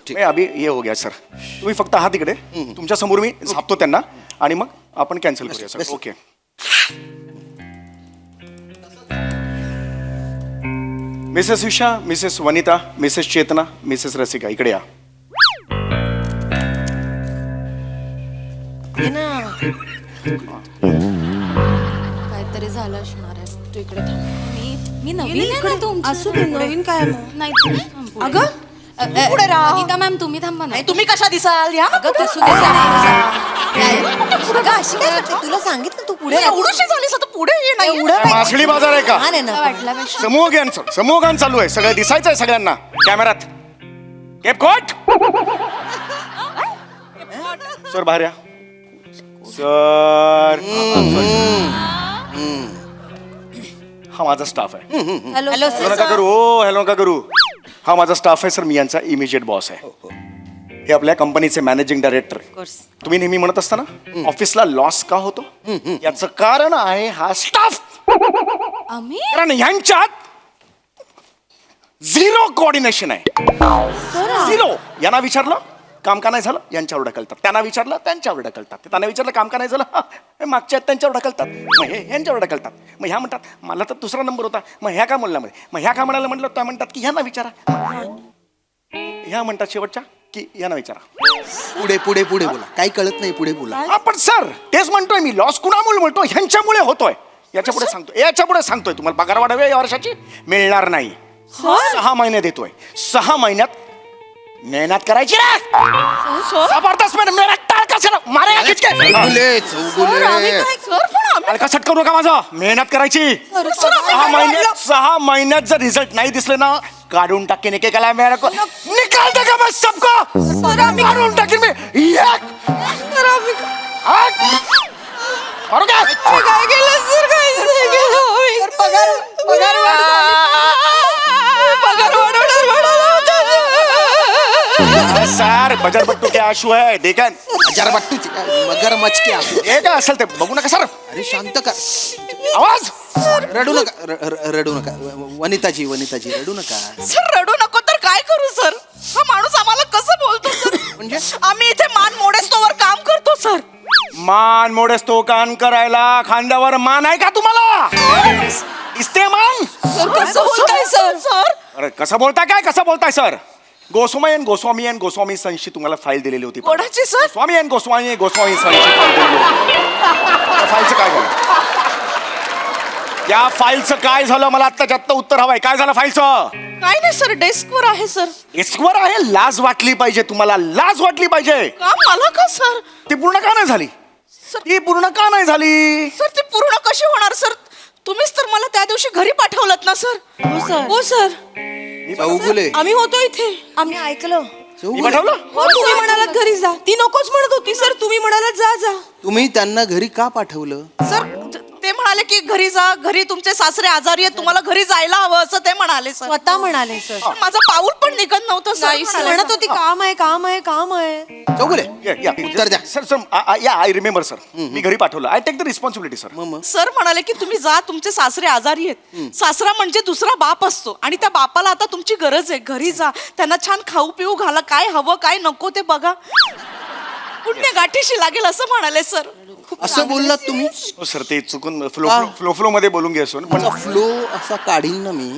ठीक. मैं अभी ये हो गया सर तुम्ही फक्त आहात तिकडे तुमच्या समोर मी झापतो त्यांना आणि मग आपण कॅन्सल करूया sir okay Mrs Usha Mrs Vanita Mrs Chetana Mrs Rasika इकडे या काहीतरी झालं असणार आहे तू इकडे थांब मी नवीन आहे ना असू दे नवीन काय नाही अगं पुढे राहा मॅम तुम्ही थांबा ना तुम्ही कशा दिसाल या अगं तसू दे पुढे अशी काय करते तुला सांगितलं तू पुढे एवढीशी झालीस आता पुढे ये ना काय मासळी बाजार आहे का वाटल्यापेक्षा समूहगान चालू आहे सगळं दिसायचं आहे सगळ्यांना कॅमेरात केप कोट सर बाहेर या सर हा माझा स्टाफ आहे हॅलो हॅलो नका करू हॅलो नका करू हा माझा स्टाफ आहे सर मी यांचा इमिजिएट बॉस आहे हे आपल्या कंपनीचे मॅनेजिंग डायरेक्टर तुम्ही नेहमी म्हणत असता ना ऑफिसला लॉस का होतो याचं कारण आहे हा स्टाफ आम्ही कारण ह्यांच्यात झिरो कोऑर्डिनेशन आहे झिरो यांना विचारलं काम का नाही झालं यांच्यावर ढकलतात त्यांना विचारलं त्यांच्यावर ढकलतात त्यांना विचारलं काम का नाही झालं हे मागच्या त्यांच्यावर ढकलतात मग हे यांच्यावर ढकलतात मग ह्या म्हणतात मला तर दुसरा नंबर होता मग ह्या का म्हणला मग ह्या का म्हणायला म्हटलं त्या म्हणतात की ह्यांना विचारा ह्या म्हणतात शेवटच्या की यांना विचारा पुढे बोला काही कळत नाही पुढे बोला. आपण सर तेच म्हणतोय मी लॉस कुणामुळे म्हणतो ह्यांच्यामुळे होतोय याच्यापुढे सांगतोय तुम्हाला पगार वाढावे या वर्षाची मिळणार नाही 6 महिने देतोय 6 महिन्यात मेहनत करायची रे जबरदस्त मेहनत टाळ कशाला मारेगा खिचके टाळका सट करू नका माझा मेहनत करायची 6 महिन्यात जर रिझल्ट नाही दिसले ना काढून टाकेन एकेकाला मेहनत को निकाल देगा मैं सबको काढून टाकेन मी और क्या काय केलं सर काहीच नाही केलं पगार सर बजर बट्टू के आशू है देखन हजार बट्टू मगरमच्छ के आंसू हे काय असेल ते बघू नका सर अरे शांत कर आवाज रडू नका वनिताजी रडू नका सर रडू नको तर काय करू सर हा माणूस आम्हाला कसं बोलतो सर म्हणजे आम्ही इथे मान मोडेस्तोवर काम करतो सर मान मोडेस तो कान करायला खांद्यावर मान आहे का तुम्हाला दिसते मान कसं बोलताय सर अरे कसं बोलताय सर गोस्वामी सनशी तुम्हाला फाईल दिलेली होती कोणाची सर गोस्वामी सनशी फाईल दिलेली होती फाईलचं काय झालं त्या फाईलचं काय झालं मला आत्ताच्या आत्ता उत्तर हवंय. काय झालं फाईलचं? काय नाही सर, डेस्कवर आहे सर. डेस्कवर आहे. लाज वाटली पाहिजे तुम्हाला, लाज वाटली पाहिजे. का मला का सर? ती पूर्ण का नाही झाली? ती पूर्ण का नाही झाली? सर ती पूर्ण कशी होणार सर? तुम्हीच तर मला त्या दिवशी घरी पाठवलं ना सर. हो सर. चौगुले आम्ही होतो इथे, आम्ही ऐकलं. मी पाठवलं? हो, तुम्ही म्हणालात घरी जा. ती नकोच म्हणत होती सर, तुम्ही म्हणालात जा जा. तुम्ही त्यांना घरी का पाठवलं? सर ते म्हणाले की घरी जा, घरी तुमचे सासरे आजारी आहेत, तुम्हाला घरी जायला हवं असं ते म्हणाले सर. स्वतः म्हणाले सर. पण माझं पाऊल पण निघत नव्हतं सर. म्हणत होती काम आहे काम आहे काम आहे. चौगुले या, उत्तर द्या. सर सर या आय रिमेंबर सर. मी घरी पाठवलं. I take the responsibility sir. Sir म्हणाले की तुम्ही जा, तुमचे सासरे आजारी आहेत. सासरा म्हणजे दुसरा बाप असतो आणि त्या बापाला आता तुमची गरज आहे. घरी जा, त्यांना छान खाऊ पिऊ घाला, काय हवं काय नको ते बघा. पुण्य गाठीशी लागेल असं म्हणाले सर. असं बोललात तुम्ही? हो सर, ते चुकून फ्लो मध्ये बोलून घ्यायचो पण फ्लो असा काढीन ना मी.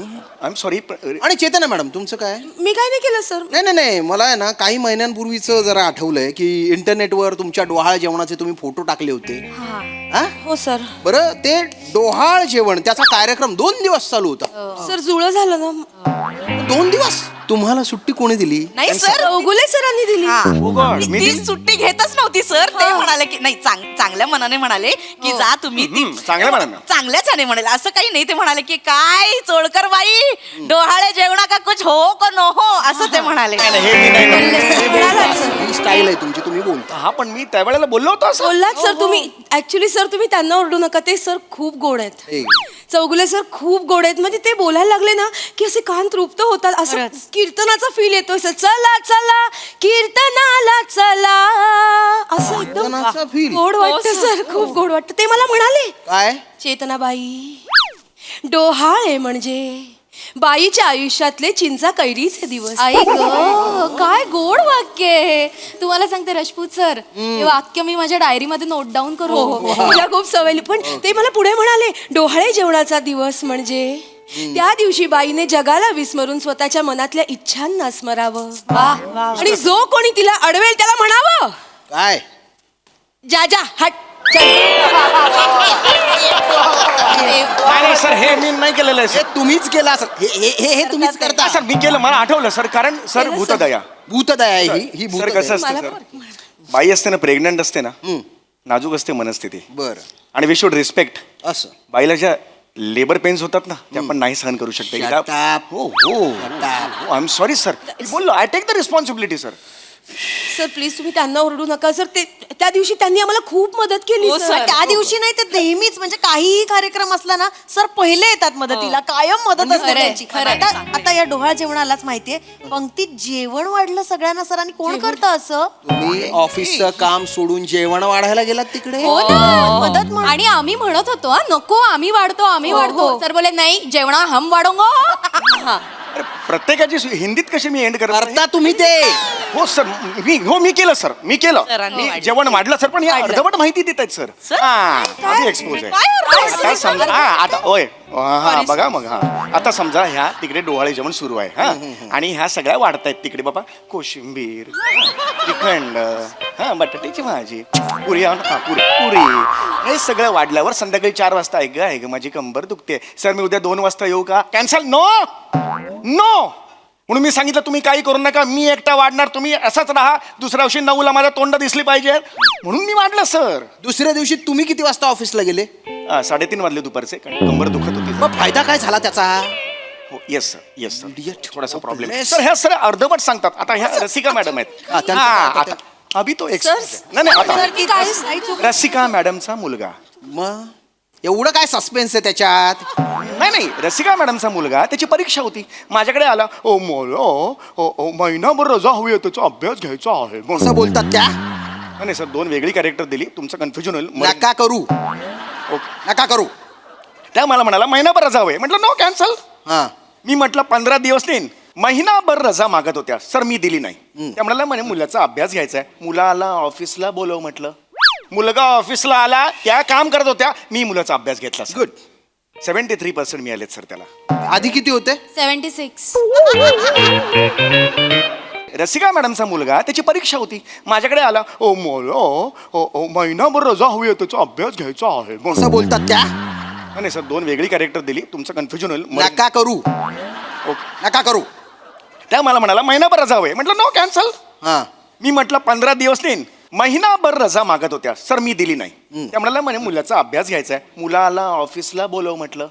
I am sorry. आणि चेतना मॅडम तुमचं काय? मी काय नाही केलं सर. नाही नाही नाही, मला आहे ना काही महिन्यांपूर्वीचं जरा आठवलंय की इंटरनेटवर तुमच्या डोहाळ जेवणाचे तुम्ही फोटो टाकले होते. हा? हो सर. बरं, ते डोहाळ जेवण त्याचा कार्यक्रम 2 दिवस चालू होता. सर जुळं झालं ना. 2 दिवस? तुम्हाला सुट्टी कोणी दिली? नाही सर, ओगुले सरांनी दिली. मी ती सुट्टी घेतच नव्हती सर. ते म्हणाले की नाही, चांगल्या मनाने म्हणाले की जा तुम्ही. चांगल्या मनाने. चांगल्याच आणि म्हणाले असं काही नाही. ते म्हणाले की काय चोळकर बाई, डोहाळे जेवणा का कुछ हो का नो हो असं ते म्हणाले. ही स्टाईल आहे तुमची, तुम्ही बोलता. हा पण मी त्यावेळेला बोललो होतो असं. बोललात सर तुम्ही. ऍक्च्युली सर तुम्ही त्यांना ओरडू नका, ते सर खूप गोड आहेत. ए, चौगुले सर खूप गोड आहेत. म्हणजे ते बोलायला लागले ना की असे कान तृप्त होतात. असं कीर्तनाचा फील येतो. चला चला कीर्तनाला चला, असं कीर्तनाचा एकदम feel? गोड वाटतं सर, खूप गोड वाटतं. ते मला म्हणाले, काय? चेतनाबाई, डोहाळे म्हणजे बाईच्या आयुष्यातले चिंचा कैरीचे दिवस. आई ग, काय गोड वाक्य आहे. तुम्हाला सांगते राजपूत सर, हे वाक्य मी माझ्या डायरीमध्ये नोट डाऊन करू. मला खूप सवय. पण ते मला पुढे म्हणाले, डोहाळे जेवणाचा दिवस म्हणजे त्या दिवशी बाईने जगाला विस्मरून स्वतःच्या मनातल्या इच्छांना स्मरावं. आणि जो कोणी तिला अडवेल त्याला म्हणावं, काय? जा जा हट चल. नाही सर, हे मी नाही केलेलं आहे हे सर. तुम्हीच केला असेल. हे तुम्हीच करता. सर मी केलं, मला आठवलं सर. कारण सर भूतदया. भूतदया आहे ही सर भूतदया. कसं असतं सर, बाई असते ना, प्रेग्नंट असते ना, नाजूक असते मनस्थिती. बरं, आणि वी शुड रिस्पेक्ट. असं. बाईला ज्या लेबर पेन्स होतात ना, ते आपण नाही सहन करू शकतो. Shut up. हो हो, आय एम सॉरी सर. बोललो, I take the responsibility sir. Sir please तुम्ही त्यांना ओरडू नका सर. ते त्या दिवशी त्यांनी आम्हाला खूप मदत केली सर. त्या दिवशी नाही तर नेहमीच, म्हणजे काहीही कार्यक्रम असला ना सर पहिले येतात मदतीला. कायम मदत असते त्यांची. आता या डोहाळ जेवणालाच माहितीये, पंक्तीत जेवण वाढलं सगळ्यांना सर. आणि कोण करतं असं? तुम्ही ऑफिसचं काम सोडून जेवण वाढायला गेलात तिकडे? मदत आणि आम्ही म्हणत होतो नको आम्ही वाढतो आम्ही वाढतो. सर बोले नाही, जेवणा हम वाढोंगो. अरे, प्रत्येकाची हिंदीत कशी मी एंड करता तुम्ही ते? हो सर, मी केलं सर. मी केलं. मी जेवण वाढलं सर, पण हे अर्धवट माहिती देत आहेत सर. हा एक्सपोज आहे. आता समजा, आता होय, हा बघा मग. हा आता समजा ह्या तिकडे डोहाळे जेवण सुरू आहे. हा आणि ह्या सगळ्या वाढतायत तिकडे बाबा. कोशिंबीर, श्रीखंड, हा बटाट्याची भाजी, पुरी, पुरी, हे सगळं वाढल्यावर संध्याकाळी 4 वाजता आहे ग माझी कंबर दुखते सर, मी उद्या 2 वाजता येऊ का? कॅन्सल. No no. म्हणून मी सांगितलं तुम्ही काही करू नका, मी एकटा वाढणार, तुम्ही असाच राहा. दुसऱ्या दिवशी 9ला माझ्या तोंड दिसली पाहिजे म्हणून मी वाढलं सर. दुसऱ्या दिवशी तुम्ही किती वाजता ऑफिसला गेले? 3:30 वाजले दुपारचे, कारण कंबर दुखत होती. मग फायदा काय झाला त्याचा? हो येस सर थोडासा प्रॉब्लेम सर. ह्या सर अर्धवट सांगतात. आता ह्या रसिका मॅडम आहेत. आता अभि तो नाही आता रसिका मॅडमचा मुलगा. मग एवढं काय सस्पेन्स आहे त्याच्यात? नाही, रसिका मॅडमचा मुलगा, त्याची परीक्षा होती, माझ्याकडे आला. ओ मोल महिनाभर रजा हवी आहे, त्याचा अभ्यास घ्यायचा आहे. असं बोलतात त्या? नाही सर, 2 वेगळी कॅरेक्टर दिली, तुमचं कन्फ्युजन होईल. नका करू, नका करू. त्या मला म्हणाला महिनाभर रजा हवी. म्हटलं नो, कॅन्सल. हा, मी म्हटलं 15 दिवस देईन. महिनाभर रजा मागत होत्या सर, मी दिली नाही. त्या म्हणाला म्हणे मुलाचा अभ्यास घ्यायचा आहे. मुलाला ऑफिसला बोलव म्हटलं. मुलगा ऑफिसला आला, त्या काम करत होत्या, मी मुलाचा अभ्यास घेतला. गुड. 73% मिळालेत सर त्याला. आधी किती होते? 76. रसिका मॅडमचा मुलगा, त्याची परीक्षा होती, माझ्याकडे आला. ओ मोल महिनाभर रजा हवी आहे, त्याचा अभ्यास घ्यायचा आहे. असं बोलतात त्या? नाही सर, 2 वेगळी कॅरेक्टर दिली, तुमचं कन्फ्युजन होईल. नका करू, नका करू. त्या मला म्हणाला महिनाभर रजा हवे. म्हटलं नो कॅन्सल. हा, मी म्हटलं 15 दिवस देईन. महिनाभर रजा मागत होत्या सर, मी दिली नाही. त्या म्हणाला म्हणे मुलाचा अभ्यास घ्यायचा आहे. मुलाला ऑफिसला बोलव म्हटलं.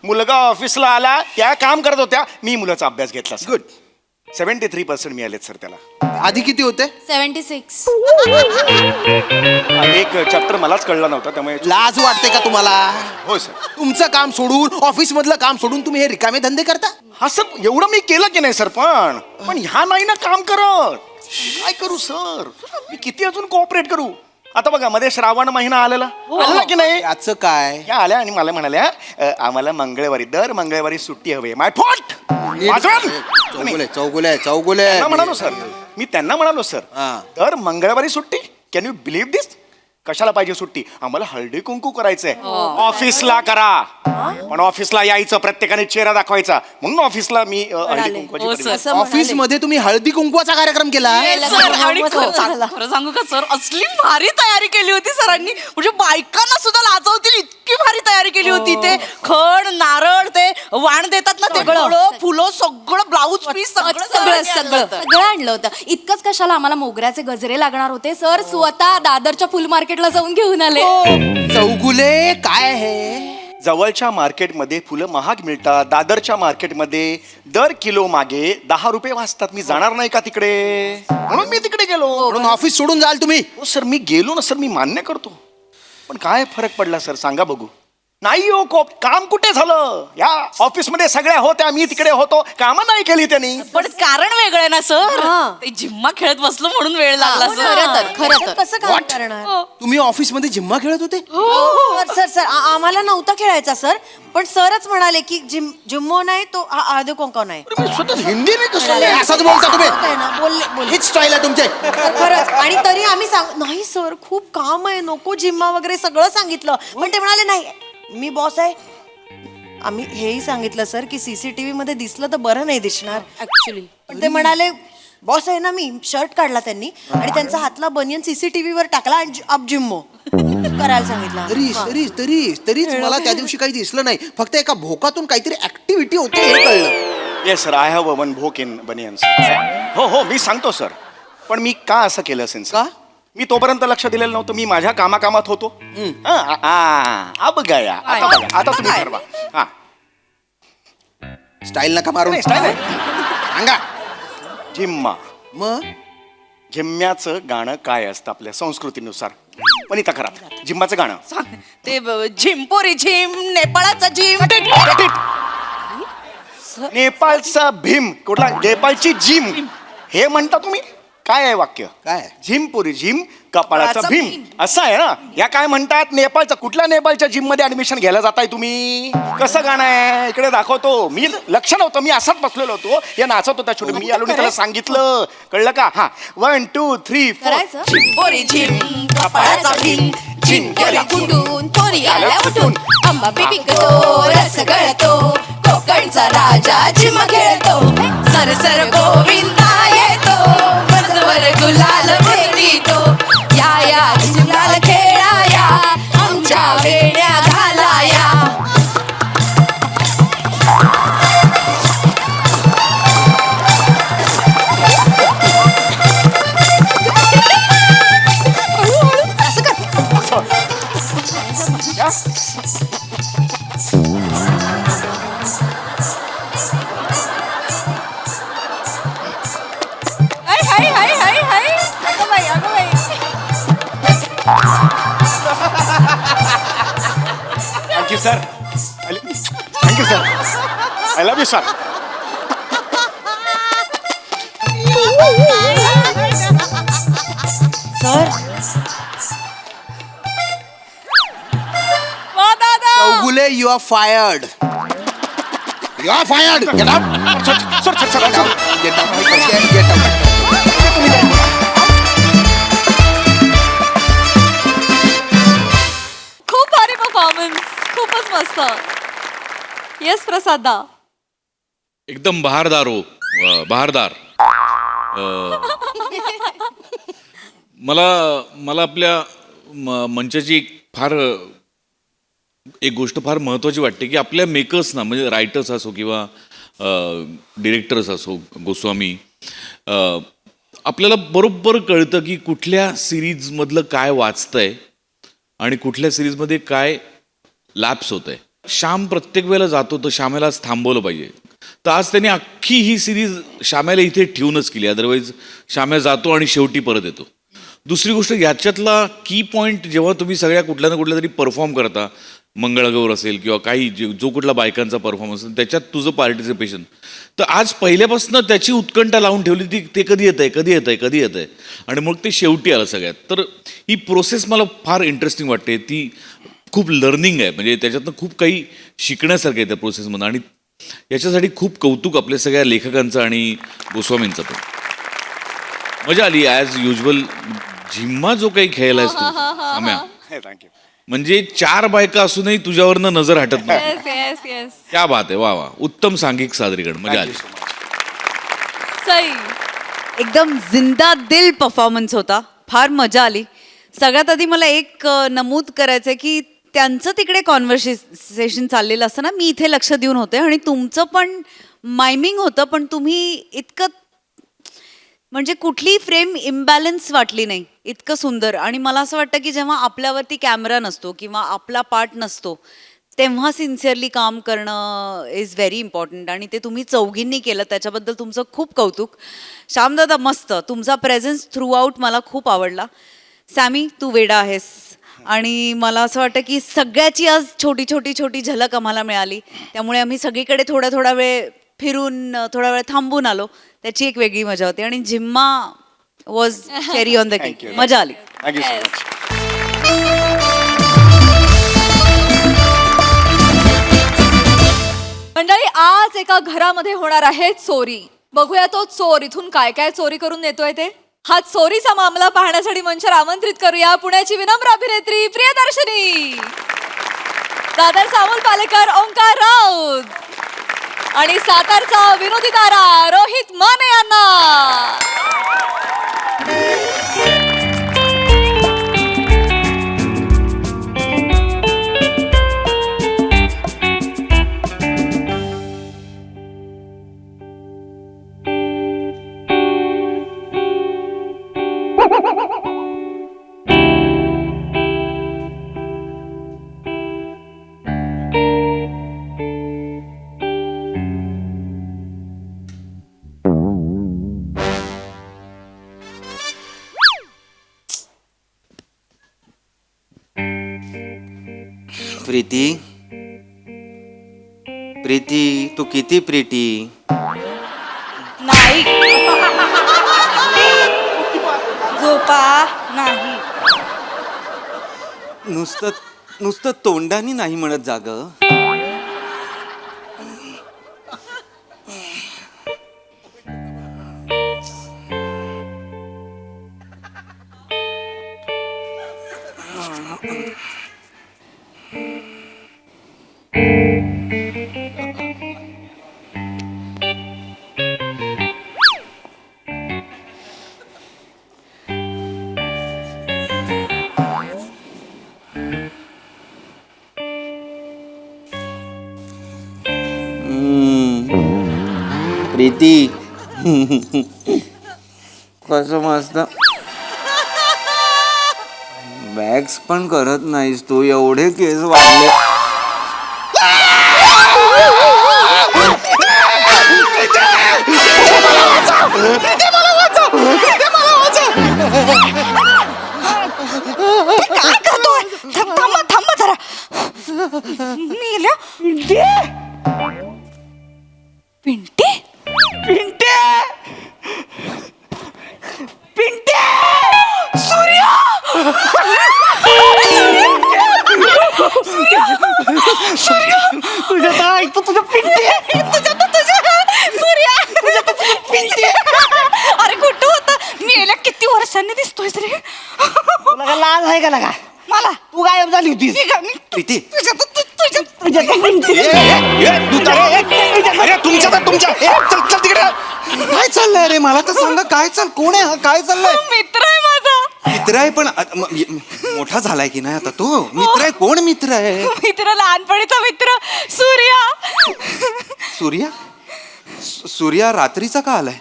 मुलगा ऑफिसला आला, त्या काम करत होत्या, मी मुलाचा अभ्यास घेतला. गुड. 73% मिळालेत सर त्याला. आधी किती होते? 76. एक चॅप्टर मलाच कळला नव्हता, त्यामुळे लाज वाटते का तुम्हाला? हो सर. तुमचं काम सोडून, ऑफिस मधलं काम सोडून तुम्ही हे रिकामे धंदे करता? हा सर, एवढं मी केलं की नाही सर, पण ह्या नाही ना काम करत. काय करू सर, मी किती अजून कोऑपरेट करू? आता बघा, मध्ये श्रावण महिना आलेला, आला की नाही? याचं काय? या आल्या आणि मला म्हणाल्या आम्हाला मंगळवारी, दर मंगळवारी सुट्टी हवी. माय फॉल्ट. चौगुले म्हणालो सर, मी त्यांना म्हणालो सर, हा. दर मंगळवारी सुट्टी. कॅन यू बिलीव्ह दिस? कशाला पाहिजे सुट्टी? आम्हाला हळदी कुंकू करायचंय. ऑफिसला करा, पण ऑफिसला यायचं, प्रत्येकाने चेहरा दाखवायचा, म्हणून ऑफिसला मी हळदी कुंकवाची. ऑफिस मध्ये तुम्ही हळदी कुंकवाचा कार्यक्रम केला? सर, आणि खरं सांगू का सर, असली भारी तयारी केली होती सरांनी. म्हणजे बायकांना सुद्धा लाजवतील इतकी भारी तयारी केली होती. ते खड, नारळ, ते वाण देतात ना, ते फुलं, सगळं ब्लाऊज पीस, सगळं आणलं होतं. इतकंच कशाला, आम्हाला मोगऱ्याचे गजरे लागणार होते. सर स्वतः दादरच्या फुल मार्केटला जाऊन घेऊन आले. चौगुले काय आहे? जवळच्या मार्केटमध्ये फुलं महाग मिळतात, दादरच्या मार्केटमध्ये दर किलो मागे 10 रुपये वाचतात. मी जाणार नाही का तिकडे? म्हणून मी तिकडे गेलो. म्हणून ऑफिस सोडून जाल तुम्ही? हो सर, मी गेलो ना सर, मी मान्य करतो, पण काय फरक पडला सर सांगा बघू? नाही हो, काम कुठे झालं? या ऑफिसमध्ये सगळ्या होत्या, मी तिकडे होतो, कामं नाही केली त्यांनी. पण कारण वेगळं आहे ना सर, ते जिम्मा खेळत बसलो म्हणून वेळ लागला सर. खरं तर कसं काम करणार? तुम्ही ऑफिस मध्ये जिम्मा खेळत होते? सर सर आम्हाला नव्हता खेळायचा सर, पण सरच म्हणाले की जिम्मो नाही तो हळदी कुंकू नाही. मी स्वतः हिंदी नाही कसं? असंच बोलता तुम्ही? होतंय ना, बोलले हीच स्टाईल आहे तुमचे. खरंच. आणि तरी आम्ही नाही सर, खूप काम आहे, नको जिम्मा वगैरे सगळं सांगितलं, पण ते म्हणाले नाही मी बॉस आहे. आम्ही हेही सांगितलं सर की CCTV मध्ये दिसलं तर बरं नाही दिसणार ऍक्च्युली, पण ते म्हणाले बॉस आहे ना मी. शर्ट काढला त्यांनी आणि त्यांचा हातला बनियन CCTV वर टाकला आणि अब जिम्मो करायला सांगितलं. तरीच मला त्या दिवशी काही दिसलं नाही. फक्त एका भोकातून काहीतरी ऍक्टिव्हिटी होती हे कळलं. Yes sir, I have one भोक इन बनियन्स. हो, मी सांगतो सर, पण मी का असं केलं असेल? का? मी तोपर्यंत लक्ष दिलेलं नव्हतं, मी माझ्या कामात होतो. अब गया. आता बघा, आता तुम्ही ठरवा. हा, स्टाईल नका मारून. नाही, style आहे. सांगा. जिम्मा. मग जिम्म्याचं गाणं काय असतं आपल्या संस्कृतीनुसार? पण इथं करा जिम्माचं गाणं. ते झिम्पोरी झिम, नेपाळाचा झिम. नेपाळचा भीम, कुठला? नेपाळची जिम हे म्हणता तुम्ही? काय आहे वाक्य? काय? झिमपुरी झिम, कपाळाचा कपाळाचा भीम, भीम. असं आहे ना? या काय म्हणतात? नेपाळचा. कुठल्या नेपाळच्या जिम मध्ये ऍडमिशन घ्यायला जाताय तुम्ही? कसं गाणं आहे? इकडे दाखवतो. मी लक्ष नव्हतं, मी असाच बसलेलो होतो, या नाचत होता छोटे. मी आलो आणि त्याला सांगितलं, कळलं का? हा, 1 2 3 4. झिम्पोरी झिम, कपाळाचा भीम, झिम केला कुंडून थोरी आल्या उठून, आंबा पिकतो, रस गळतो, कोकणचा राजा जिम खेळतो, सर सर गोविंदा येतो, वरवर गुलाल भेटीतो, या गुलाल खेळाया, आमच्या वेड्या घालाया. Thank you sir. Thank you sir. I love you sir. Sir Chougule, you are fired. You are fired. Get out. Sir get out. खूप भारी परफॉर्मन्स, खूपच मस्त. येस प्रसादा. एकदम बहारदार हो, बहारदार. मला आपल्या मंचाची फार एक गोष्ट फार महत्त्वाची वाटते की आपल्या मेकर्सना म्हणजे रायटर्स असो किंवा डिरेक्टर्स असो गोस्वामी आपल्याला बरोबर कळतं की कुठल्या सिरीजमधलं काय वाचतंय आणि कुठल्या सिरीजमध्ये काय लॅप्स होत आहे. श्याम प्रत्येक वेळेला जातो तर श्यामेला आज थांबवलं पाहिजे. तर आज त्यांनी अख्खी ही सिरीज श्यामेला इथे ठेवूनच केली, अदरवाईज श्याम्या जातो आणि शेवटी परत येतो. दुसरी गोष्ट याच्यातला की पॉईंट जेव्हा तुम्ही सगळ्या कुठल्या ना कुठल्या तरी परफॉर्म करता, मंगळागौर असेल किंवा काही जो कुठला बायकांचा परफॉर्मन्स असेल त्याच्यात तुझं पार्टिसिपेशन, तर आज पहिल्यापासून त्याची उत्कंठा लावून ठेवली ती ते कधी येत आहे कधी येत आहे कधी येत आहे आणि मग ते शेवटी आलं सगळ्यात. तर ही प्रोसेस मला फार इंटरेस्टिंग वाटते. ती खूप लर्निंग आहे, म्हणजे त्याच्यातनं खूप काही शिकण्यासारखं आहे त्या प्रोसेसमधून आणि याच्यासाठी खूप कौतुक आपल्या सगळ्या लेखकांचं आणि गोस्वामींचं पण. मजा आली ॲज युजल. झिम्मा जो काही खेळला आहेस तू सम्या, थँक्यू. म्हणजे 4 बायका असूनही तुझ्यावरनं नजर हटत नाही. Yes yes yes. क्या बात आहे, वा वा, उत्तम सांघिक सादरीकरण, मजा आली. सई. एकदम जिंदा दिल परफॉर्मन्स होता, फार मजा आली. सगळ्यात आधी मला एक नमूद करायचं आहे की त्यांचं तिकडे कॉन्व्हर्सेशन चाललेलं असतं ना, मी इथे लक्ष देऊन होते आणि तुमचं पण मायमिंग होतं, पण तुम्ही इतकं म्हणजे कुठली फ्रेम इम्बॅलन्स वाटली नाही, इतकं सुंदर. आणि मला असं वाटतं की जेव्हा आपल्यावरती कॅमेरा नसतो किंवा आपला पार्ट नसतो तेव्हा सिन्सिअरली काम करणं इज व्हेरी इम्पॉर्टंट आणि ते तुम्ही चौघींनी केलं, त्याच्याबद्दल तुमचं खूप कौतुक. श्यामदादा मस्त, तुमचा प्रेझेन्स थ्रू आउट मला खूप आवडला. सॅमी तू वेडा आहेस आणि मला असं वाटतं की सगळ्याची आज छोटी छोटी छोटी झलक आम्हाला मिळाली, त्यामुळे आम्ही सगळीकडे थोडा वेळ फिरून थोडा वेळ थांबून आलो, त्याची एक वेगळी मजा होती. आणि Jhimma was cherry on the cake, मजा आली. Thank you so much. मंडळी, आज एका घरामध्ये होणार आहे चोरी. बघूया तो चोर इथून काय काय चोरी करून नेतोय ते. हा चोरीचा मामला पाहण्यासाठी मंचावर आमंत्रित करूया पुण्याची विनम्र अभिनेत्री प्रियदर्शनी, दादर अमोल पालेकर, ओंकार राऊत आणि सातारचा विनोदी तारा रोहित माने यांना. प्रीती, प्रीती तू किती प्रीती. नाही झोपा नाही. नुसतं तोंडाने नाही म्हणत जाग. प्रीती कसं मस्त वॅक्स पण करत नाहीस तू, एवढे केस वाढले. काय करतोय? थांबा जरा. मेल्या पिंटे. पिंटे पिंटे सूर्या. तुझ्या तर ऐकतो तुझं पिंटे. तुझ्या सूर्या पिंटे. अरे कुठं होता? मेल्या किती वर्षांनी दिसतोय रे. लाज आहे का लगा मला तू गायब झाली होती. प्रीती काय चाललंय रे, मला तर सांगा काय कोण आहे हा, काय चाललंय? मित्र आहे माझा. मित्र आहे पण मोठा झालाय की नाही आता तो मित्र आहे. कोण मित्र आहे? मित्र लहानपणीचा मित्र सूर्या. सूर्या? सूर्या रात्रीचा का आलाय?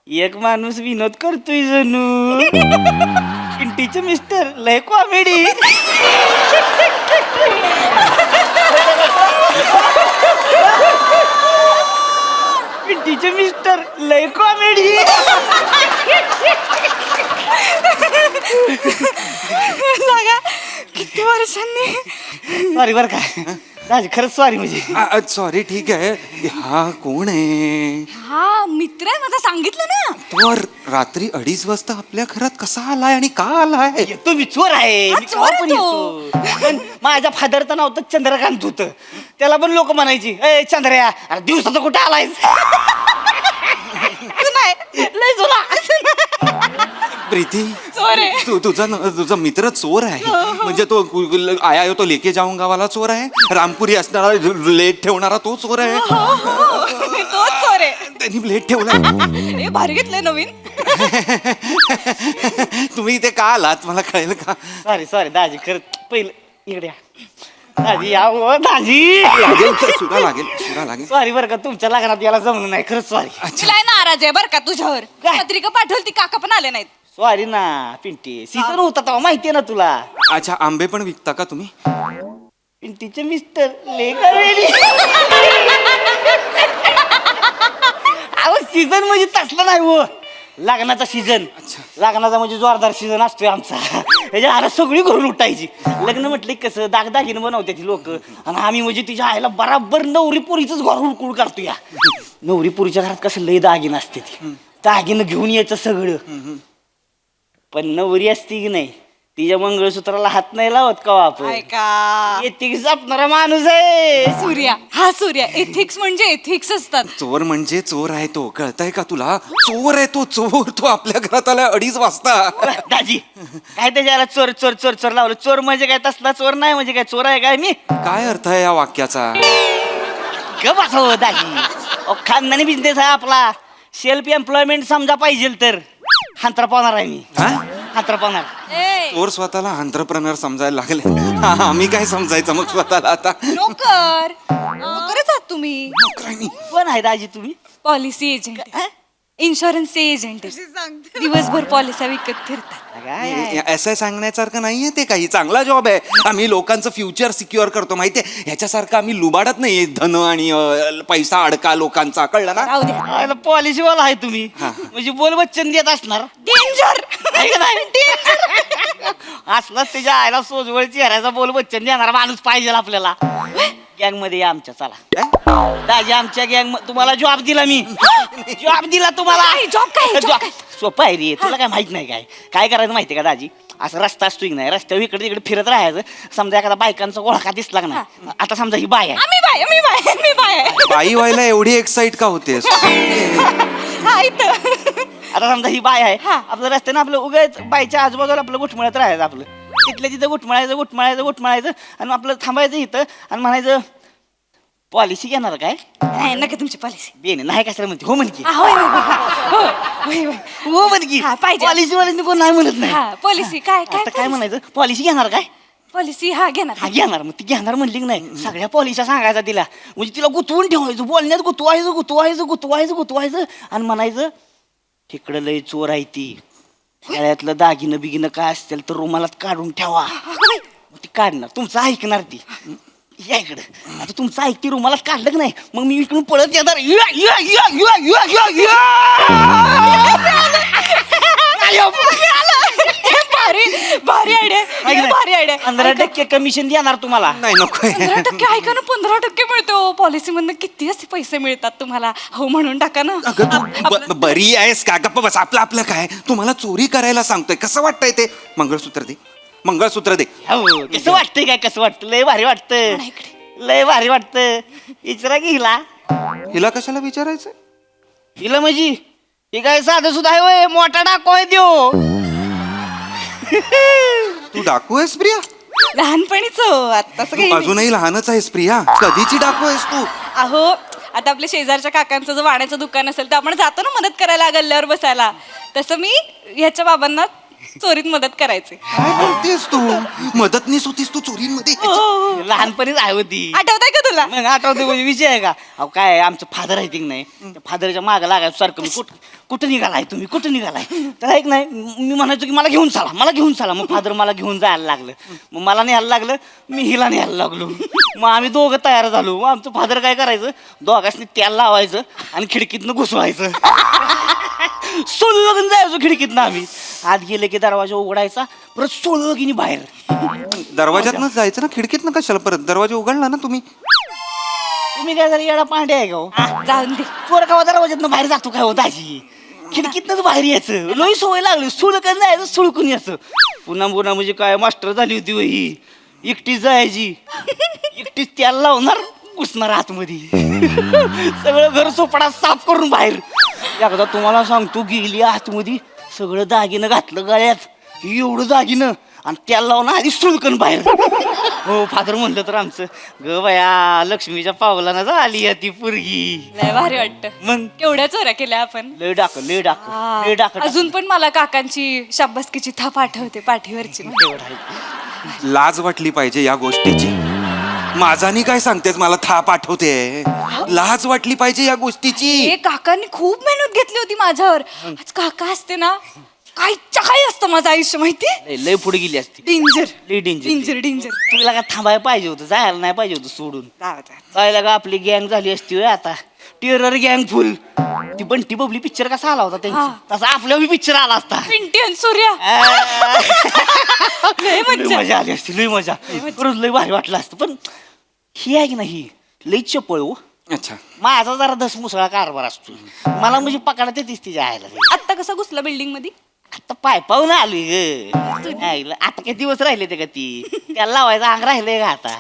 एक माणूस विनोद करतोय जणू. पिंटीचे मिस्टर लय कॉमेडी. पिंटीचे मिस्टर लय कॉमेडी. सांगा किती वर्षांनी. सॉरी बरं का दाजी, खरंच सॉरी. म्हणजे सॉरी ठीक आहे. हा कोण आहे? हा मित्र आहे माझा, सांगितलं ना. तो रात्री 2:30 वाजता आपल्या घरात कसा आलाय आणि का आलाय? येतो मी, चोर आहे. हा, मी चोर केव्हा पण आहे तो. येतो. पण माझ्या फादरचं नाव तर चंद्रकांत होतं. त्याला पण लोक म्हणायची, ए चंद्रया, अरे दिवसाचं कुठं आलायस? नाही लय जुना. प्रीती चोर आहे. तुझा मित्र चोर आहे. म्हणजे तो आया तो लेके जाऊंगा वाला चोर आहे. रामपुरी असणारा लेट ठेवणारा तो चोर आहे. तोच चोर आहे. त्यांनी लेट ठेवलाय. हे भारी घेतलंय नवीन. तुम्ही इथे का आलात मला कळेल का? सॉरी दाजी, खरं पहिलं इकडे या. दाजी या हो, दाजी. सुद्धा लागेल. सॉरी बरं का, तुमच्या लग्नात याला जमलं नाही. खरंच सॉरी. तिला नाराज आहे बरं का तुझ्यावर. पत्रिका पाठवली ती, काका पण आले नाहीत. सॉरी ना पिंटी, सीझन होता तेव्हा माहितीये ना तुला. अच्छा, आंबे पण विकता का तुम्ही? पिंटीचे मिस्टर लेकर अहो सीझन म्हणजे तसलं नाही हो, लग्नाचा सीझन. लग्नाचा म्हणजे जोरदार सीझन असतोय आमचा. त्याच्या आला सगळी घरून उठायची. लग्न म्हटलं की कसं दागदागिनं बनवते ती लोक, आणि आम्ही म्हणजे तिच्या आईला बराबर नवरी पोरीच घर उडकुळ काढतो. या नवरी पोरीच्या घरात कसं लय दागिनं असते ती, दागिनं घेऊन यायचं सगळं. पण नवरी असती की नाही, तिच्या मंगळसूत्राला हात नाही लावत का आपण. ऐका एथिक्स जपणारा माणूस आहे सूर्या. हा सूर्या. एथिक्स म्हणजे एथिक्स असतात. चोर म्हणजे चोर आहे तो, कळतंय का तुला? चोर आहे तो, चोर. तो आपल्या घरात आलाय 2:30 वाजता. दाजी काय त्याच्याला चोर चोर चोर चोर लावलं? चोर म्हणजे काय तसला चोर नाही. म्हणजे काय चोर आहे काय मी? काय अर्थ आहे या वाक्याचा? ग बसव दाजी, खानदानी बिझनेस आहे आपला. सेल्फ एम्प्लॉयमेंट समजा पाहिजे तर हांतरा पावणार आहे मी. हांतरा पावणार. चोर स्वतःला एंटरप्रेनर समजायला लागले. आम्ही काय समजायचं मग स्वतःला आता? नोकरच आहात तुम्ही. कोण आहे दाजी तुम्ही? Policy agent, insurance agent. दिवसभर पॉलिसी विकत फिरतात. असं सांगण्यासारखं नाहीये ते. काही चांगला जॉब आहे. आम्ही लोकांचं फ्युचर सिक्युअर करतो माहितीये. ह्याच्यासारखं आम्ही लुबाडत नाही धन आणि पैसा अडका लोकांचा, कळलं ना? राहू द्या. पॉलिसीवाला आहे तुम्ही, म्हणजे बोल बच्चन देत असणार. डेंजर. असलाच त्याच्या आईला सोजवळ चेहऱ्याचा बोल बच्चन देणारा माणूस पाहिजे आपल्याला. गँग मध्ये या आमच्या. चला दाजी, आमच्या गँग तुम्हाला जॉब दिला मी. जॉब दिला तुम्हाला. जॉब काय? सोपं आहे रे, तुला काय माहित नाही. काय करायचं माहिती का दाजी? असं रस्ता असतो की नाही, रस्त्यावर इकडे तिकडे फिरत राहायचं. समजा एखादा बायकांचा ओळखा दिसला का नाही, आता समजा ही बाय आहे. मी बाय. बाई व्हायला एवढी एक्साइट का होतेस? आता समजा ही बाय आहे. आपलं रस्त्यानं आपलं उगाच बायच्या आजूबाजूला आपलं गुठमळत राहायचं. आपलं तिथल्या तिथं गुठमळायचं आणि आपलं थांबायचं इथं आणि म्हणायचं, पॉलिसी घेणार काय? नाही नका तुमची पॉलिसी. बेन नाही कशाला म्हणते, हो म्हणकी. हो म्हणकी पाहिजे. पॉलिसी वाले कोण नाही म्हणत नाही. पॉलिसी काय आता काय म्हणायचं, पॉलिसी घेणार काय? पॉलिसी घेणार. हा घेणार. मग ती घेणार म्हणली की नाही, सगळ्या पॉलिसी सांगायचा तिला. म्हणजे तिला गुंतवून ठेवायचं, बोलण्यात गुतवायचं आणि म्हणायचं, तिकडं लय चोर आहे ती, गळ्यातलं दागिनं बिगिनं काय असतील तर रुमालात काढून ठेवा. मग ती काढणार, तुमचं ऐकणार ती. या इकडं. आता तुमचं ऐकती रुमालात काढलं की नाही, मग मी इकडून पळत येणार. भारी आयडिया. 15% कमिशन देणार तुम्हाला. नाही नको. 15% ऐका ना, 15% मिळतो पॉलिसी मधनं. किती असे पैसे मिळतात तुम्हाला. हो म्हणून टाका ना. बरी आहेस का? गप्प बस. आपलं काय? तुम्हाला चोरी करायला सांगतोय. कसं वाटतंय ते? मंगळसूत्र दे. कसं वाटतंय काय? कसं वाटतं? लय भारी वाटतं. विचारा की हिला कशाला विचारायचं? हिला म्हणजे हे काय साधं सुद्धा आहे होय, मोठा डाको आहे त्यो. तू डाकू आहेस प्रिया? लहानपणीच. आताच काही अजूनही लहानच आहेस प्रिया. कधीची डाकू आहेस तू? अहो आता आपल्या शेजारच्या काकांचं जर वाण्याचं दुकान असेल तर आपण जातो ना मदत करायला गल्ल्यावर बसायला. तसं मी ह्याच्या बाबांना चोरीत मदत करायचे. काय बोलतेस तू? मदतनीस होतीस तू चोरींमध्ये? लहानपणीच आहे होती. आठवतंय का तुला? मग आठवते म्हणजे विषय आहे का? अहो काय आहे, आमचं फादर आहे की नाही, त्या फादरच्या मागं लागायचं सारखं मी कुठं निघालाय तुम्ही, कुठं निघालाय? तर ऐक नाही, मी म्हणायचो की मला घेऊन चला, मला घेऊन चला. मग फादर मला घेऊन जायला लागलं, मग मला न्यायला लागलं, मी हिला न्यायला लागलो. मग आम्ही दोघं तयार झालो. मग आमचं फादर काय करायचं, दोघांनी तेल लावायचं आणि खिडकीतनं घुसवायचं. सोलगून जायचो खिडकीतनं आम्ही. आत गेले की दरवाजा उघडायचा, परत सोलगीनी बाहेर. दरवाजातनं जायचं ना, खिडकीतनं कशाला परत? दरवाजा उघडला ना तुम्ही. तुम्ही काय जरा येडा पांडे आहे का हो? जाऊन दे. चोर का दरवाजातनं बाहेर जातो काय होत अशी? खिडकीतनंच बाहेर यायचं. लोई सवय लागली, सुळकन जायचं, सुळकून यायचं. पुन्हा पुन्हा म्हणजे काय मास्टर झाली होती हो ही. एकटीच जायची, एकटीच त्याला लावणार, घुसणार आतमध्ये. सगळं घर सोपडा साफ करून बाहेर. एकदा तुम्हाला सांगतो, गेली आतमध्ये, सगळं दागिनं घातलं गळ्यात, एवढं दागिनं, आणि त्याला लावून आधी सुळकन बाहेर. हो, फादर म्हणलं तर आमचं, ग बया लक्ष्मीच्या पावलानं झाली आहे ती पोरगी. लय भारी वाटतं. मग केवढ्या चोऱ्या केल्या आपण. लय डाक अजून पण मला काकांची शाबासकीची थाप आठवते पाठीवरची. लाज वाटली पाहिजे या गोष्टीची. माझानी काय सांगतेस, मला थाप आठवते. लाज वाटली पाहिजे या गोष्टीची. हे काकांनी खूप मेहनत घेतली होती माझ्यावर. आज काका असते ना, काहीच्या काही असतं माझं आयुष्य माहिती. लय पुढे गेली असती. डेंजर लय डेंजर. Danger danger. तुला का थांबायला पाहिजे होतं, जायला नाही पाहिजे होतं सोडून. जायला का आपली गँग झाली असती होय आता. टेरर गँग फुल. ती बंटी बबली पिक्चर कसा आला होता त्यांचा, तसा आपल्या पिक्चर आला असता. पिंटी आणि सूर्या. लय लय मजा आली असती, लय मजा. रोज लय भारी वाटलं असतं. पण ही आहे की नाही, लय चपळ हो. अच्छा, माझा जरा धसमुसळा कारभार असतो. मला म्हणजे पकडते तीच तिच्या आयला. आत्ता कसा घुसला बिल्डिंग मध्ये? आता पाय पाहून आली ग. आता काही दिवस राहिले ते का ती, त्याला लावायचं अंग राहिलंय का आता?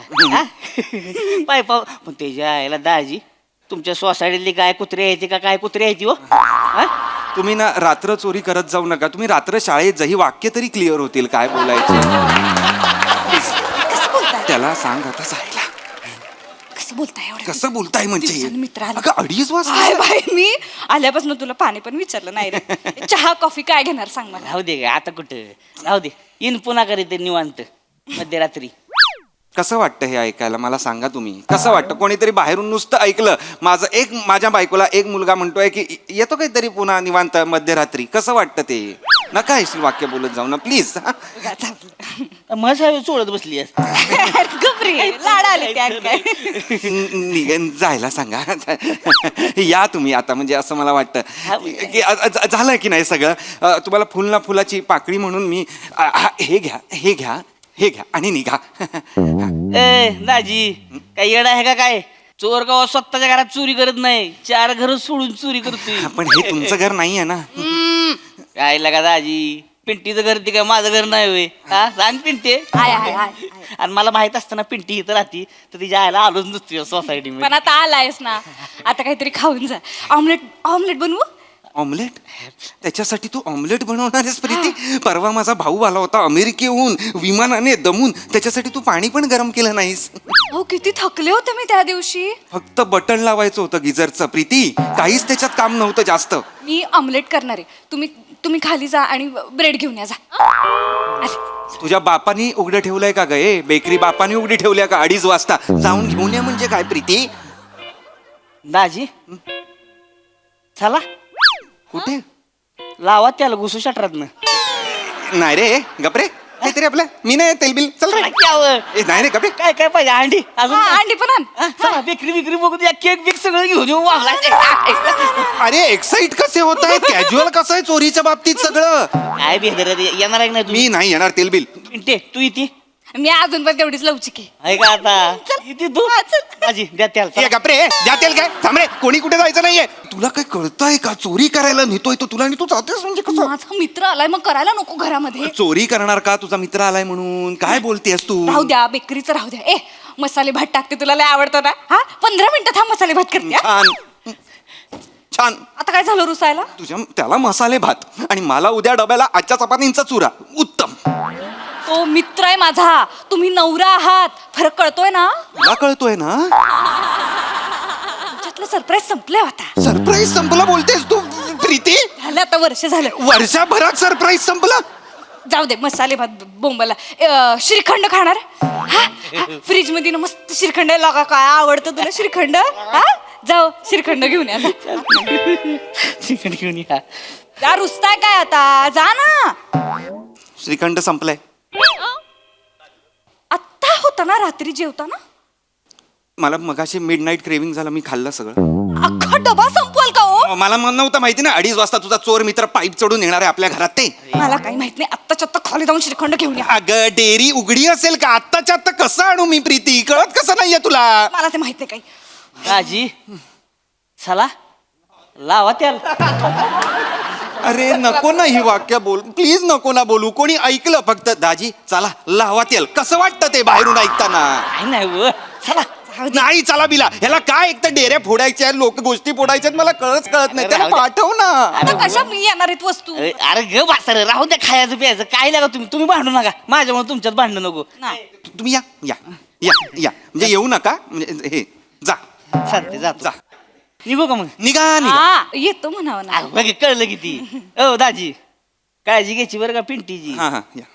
पाय पाहून. पण त्याच्या आईला दाजी, तुमच्या सोसायटीतली काय कुत्रे यायची का काय कुत्रे यायची हो? तुम्ही ना रात्र चोरी करत जाऊ नका. तुम्ही रात्र शाळेत जा, ही वाक्य तरी क्लिअर होतील काय बोलायचं. त्याला सांग आता जायला. कसं बोलताय एवढं? कसं बोलताय म्हणजे? दिवसानं मित्र आला. अगं 2:30 वाजता. हाय बाई, मी आल्यापासून तुला पाणी पण विचारलं नाही रे. चहा कॉफी काय घेणार सांग मला. राहू दे ग, आता कुठं राहू दे. इन पुन्हा करीत निवांत मध्यरात्री. कसं वाटतं हे ऐकायला, मला सांगा तुम्ही. कसं वाटतं? कोणीतरी बाहेरून नुसतं ऐकलं, माझ्या बायकोला एक मुलगा म्हणतोय की येतो काहीतरी पुन्हा निवांत मध्यरात्री. कसं वाटतं ते? नका हे वाक्य बोलत जाऊ ना प्लीज. मग चोळत बसली गपरी लाड आले त्या काय. जायला सांगा. या तुम्ही आता, म्हणजे असं मला वाटतं की झालं की नाही सगळं. तुम्हाला फुल ना फुलाची पाकळी म्हणून मी हे घ्या, हे घ्या, हे घ्या आणि निघा. ए दाजी, काय येडा आहे का काय? चोर गाव स्वतःच्या घरात चोरी करत नाही, 4 घर सोडून चोरी करतोय. पण हे तुमचं घर नाहीये ना. काय लगा दाजी, पिंटीचं घर ते काय माझं घर नाही होय? हा सांग पिंटे. आणि मला माहित असतं ना पिंटी इथं राहती तर तिच्या आयला आलोच नसतो सोसायटी मध्ये. पण आता आलायस ना, आता काहीतरी खाऊन जा. ऑमलेट बनवू? ऑमलेट? त्याच्यासाठी तू ऑमलेट बनवणार आहेस प्रीती? परवा माझा भाऊ आला होता अमेरिकेहून विमानाने दमून, त्याच्यासाठी तू पाणी पण गरम केलं नाहीस. हो, किती थकले होते मी त्या दिवशी. फक्त बटन लावायचं होतं गिझरचं प्रीती, काहीच त्याच्यात काम नव्हतं जास्त. मी ऑमलेट करणार आहे. तुम्ही खाली जा आणि ब्रेड घेऊन या जा. तुझ्या बापानी उघडं ठेवलंय का गे? बेकरी बापानी उघडी ठेवल्या का 2:30 वाजता? जाऊन घेऊन ये म्हणजे काय प्रीती? दाजी चला. कुठे? लावा त्याला घुसू शटरात. नाही रे, गपरे. काहीतरी आपलं मी नाही तेलबिल. चल रे. नाही रे, गपरे. काय काय पाहिजे? अंडी अजून काय? अंडी पण आण. चला बेकरी बघू द्या, केक बिक सगळं घेऊन येऊ. अरे एक्साइट कसे होत आहे? कॅज्युअल कसं आहे चोरीच्या बाबतीत सगळं? काय बेदर येणार आहे नाही मी नाही येणार तेलबिल. पिंटे तू इथे मी अजून पण तेवढीच लवचिक आहे. आहे का आता? इथे तू दाजी द्या त्याला. गपरे, द्या तेल काय? थांब रे, कोणी कुठे जायचं नाहीये. तुला काय कळतंय का? चोरी करायला नेतोय तो तुला आणि तू जातेस म्हणजे कसं? माझा मित्र आलाय, मग करायला नको घरामध्ये. चोरी करणार का? तुझा मित्र आलाय म्हणून काय बोलतेस तू? राहू द्या, बेकरीचं राहू द्या. मसाले भात टाकते, तुला लय आवडतो ना? हा, 15 मिनिटात हा मसाले भात करते. छान छान. आता काय झालं रुसायला? तुझ्या त्याला मसाले भात आणि मला उद्या डब्याला आजच्या चपातींचा चुरा. उत्तम. तो मित्र आहे माझा, तुम्ही नवरा आहात. फरक कळतोय ना? तुला कळतोय ना? घरातलं सरप्राईज संपलंय आता. सरप्राईज संपला बोलतेस तू प्रीती? झालं आता वर्ष झालं. वर्षभरात सरप्राईज संपला? जाऊ दे मसाले भात बोंबाला. श्रीखंड खाणार? फ्रीज मध्ये ना मस्त श्रीखंड आहे. लगा काय आवडतं तुला श्रीखंड? हा जाऊ श्रीखंड घेऊन या. चिकन घेऊन या. जा रुसताय काय आता? जा ना. श्रीखंड संपलाय. आत्ता होता ना रात्री जेवताना? मला मगाशी मिड नाईट क्रेविंग झालं, मी खाल्लं सगळं. अख्खा डबा संपवाल का हो? मला नव्हतं माहिती ना 2:30 वाजता तुझा चोर मित्र पाईप चढून येणार आहे आपल्या घरात ते. मला काही माहित नाही. आत्ताच्या आत्ता खाली जाऊन श्रीखंड घेऊन या. अगं डेअरी उघडी असेल का? आत्ताच्या आत्ता कसं आणू मी प्रीती? कळत कसं नाहीये तुला? मला ते माहित नाही काही. दाजी चला लावा त्याला. अरे नको ना ही वाक्य बोल प्लीज, नको ना बोलू. कोणी ऐकलं फक्त दाजी चला लावा तेल. कसं वाटतं ते बाहेरून ऐकताना? काय नाही व. चला नाही चला बिला ह्याला काय एक तर डेऱ्या फोडायच्या लोक गोष्टी फोडायच्यात, मला कळत नाही. त्याला पाठव ना. आता कशा मी येणार आहेत वस्तू? अरे ग बासर राहू द्या खायचं प्यायचं काय लागा तुम्ही भांडू नका माझ्यामुळे तुमच्यात भांडण नको. तुम्ही या या या या म्हणजे येऊ नका म्हणजे हे जा चालते जातो. जा निघू का मग? निघा निघा. हा येतो म्हणावं ना. बघ कळलं किती. ओ दाजी काळजी घ्यायची बरं का पिंटीची. हा हा या.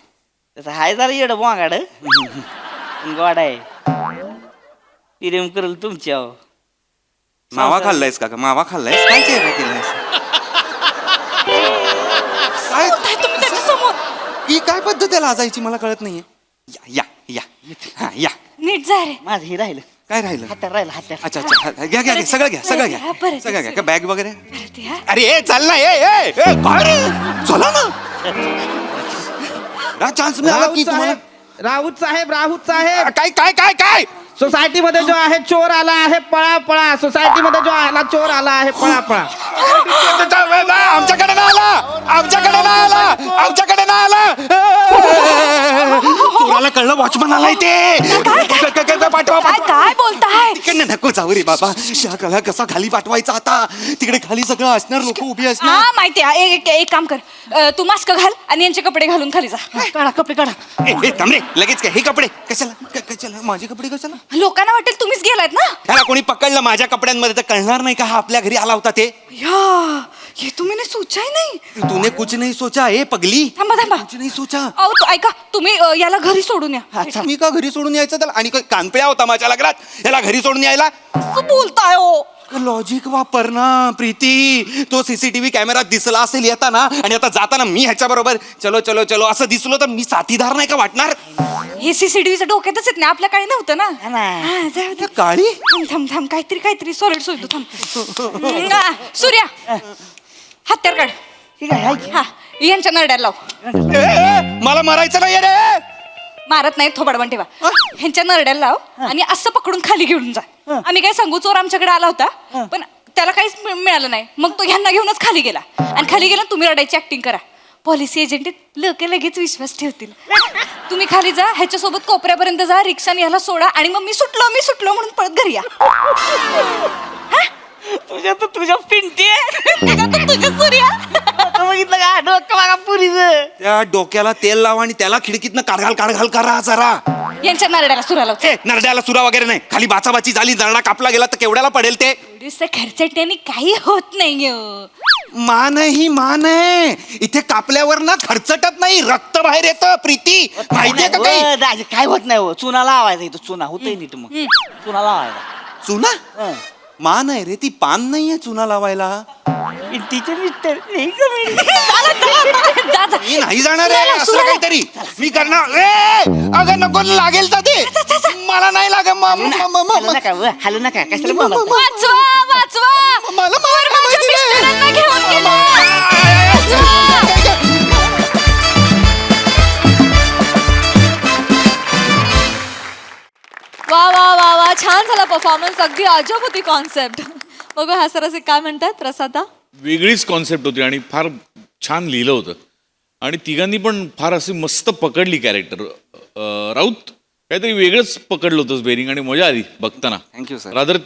तसं हाय जरा येड वागाड गोड आहे. प्रेम करल तुमच्या. मावा खाल्लायस का? मावा खाल्लायस? काय चेहरा केलायस? काय तुम्ही त्याच्यासमोर ही काय पद्धत आहे लाजायची मला कळत नाहीये. या या या हा या. नीट जा रे. माझं हे राहिलं. काय राहिलं? हातात राहिलं हातात. अच्छा अच्छा घ्या घ्या घ्या सगळं घ्या सगळं घ्या परत सगळं घ्या. काय बॅग वगैरे? परत या. अरे ए चल ना ए ए ए, काय रे? चला ना चान्स मिळाला की तुम्हाला. राऊत साहेब काय काय काय काय? सोसायटीमध्ये जो आहे चोर आला आहे पळा पळा. सोसायटीमध्ये जो आला चोर आला आहे पळा पळा. आमच्याकडे नाही आला, आमच्याकडे नाही आला, आमच्याकडे नाही आला. चोराला कळलं वॉचमन आलाय ते. पाठवा काय काय बोलताय? तिकडे नको जाऊ रे बाबा. त्या कळा कसा खाली पाठवायचा आता? तिकडे खाली सगळं असणार, लोक उभी असणार. हा माहिती आहे. एक काम कर. तू मास्क घाल आणि यांचे कपडे घालून खाली जा. काढा कपडे काढा. ए थांब रे लगेच काय हे कपडे कशाला? कशाला माझे कपडे कशाला? लोकांना वाटेल तुम्हीच गेलायत ना. त्याला कोणी पकडलं माझ्या कपड्यांमध्ये तर कळणार नाही का हा आपल्या घरी आला होता ते? या ये तुम्ही सोचा ही नाही. तूने कुछ नहीं सोचा ए पगली. थांबा थांबा. कुछ नहीं सोचा. अहो ऐका तुम्ही याला घरी सोडून या. मी का घरी सोडून यायचं त्याला? आणि काय कानपिळ्या होता माझ्या लग्नात याला घरी सोडून यायला? असं बोलताय हो. लॉजिक वापर ना प्रीती. तो सीसीटीव्ही कॅमेरा दिसला असेल येताना आणि आता जाताना मी ह्याच्या बरोबर चलो चलो चलो असं दिसलो तर मी साथीदार नाही का वाटणार? हे सीसीटीव्हीच्या डोक्यातच येत नाही. आपल्या काळी नव्हतं ना. हा, जाऊ दे. काळी थांब काहीतरी सॉलिड सोडतो. थांब सूर्या हत्यार काढ. ठीक आहे हा यांच्या नरड्याला लाव. मला मरायचं नाही रे. मारत नाही थोबाडवण ठेवा. ह्यांच्या नरड्याला लाव आणि असं पकडून खाली घेऊन जा. आम्ही काय सांगू चोर आमच्याकडे आला होता पण त्याला काहीच मिळालं नाही. मग तो ह्यांना घेऊनच खाली गेला आणि खाली गेला तुम्ही रडायची ऍक्टिंग करा. पॉलिसी एजंट लोक लगेच विश्वास ठेवतील. तुम्ही खाली जा ह्याच्यासोबत कोपऱ्यापर्यंत जा रिक्षाने ह्याला सोडा आणि मग मी सुटलो म्हणून पळत घरी या. तुझ्या पिंटी तुझ्या सूर्या बघितलं का डोकं बघा पुरीचं. त्या डोक्याला तेल लाव आणि त्याला खिडकीतनं काढघाल करा जरा. यांच्या नरड्याला सुरा लाव. नरड्याला सुरा वगैरे नाही. खाली बाचाबाची झाली नरडा कापला गेला तर केवढ्याला पडेल ते? खर्चाट्याने काही होत नाही. मान ही मान आहे. इथे कापल्यावर ना खर्चटत नाही रक्त बाहेर येतं प्रीती. माहितीये का काही? दाजी काय होत नाही हो. चुना लावायचा इथं चुना होतंय नीट. मग चुना लावायचा. चुना मान आहे रे ती पान नाहीये चुना लावायला. पिंटीचे मिस्टर मी नाही जाणार आहे असं काहीतरी मी करणार. अगं नको लागेल तर ते मला नाही लागत. हॅलो नका कशाला बोलत? वाचवा मला मिस्टरांना घेऊन गेला. वा वा वा वा छान झाला परफॉर्मन्स. अगदी अजब होती कॉन्सेप्ट. बघू हा सर असे काय म्हणतात प्रसादा. वेगळीच कॉन्सेप्ट होती आणि फार छान लिहिलं होतं आणि तिघांनी पण फार अशी मस्त पकडली कॅरेक्टर. राऊत काहीतरी वेगळंच पकडलं होतंस बेरिंग आणि मजा आली बघताना. Thank you sir. रादर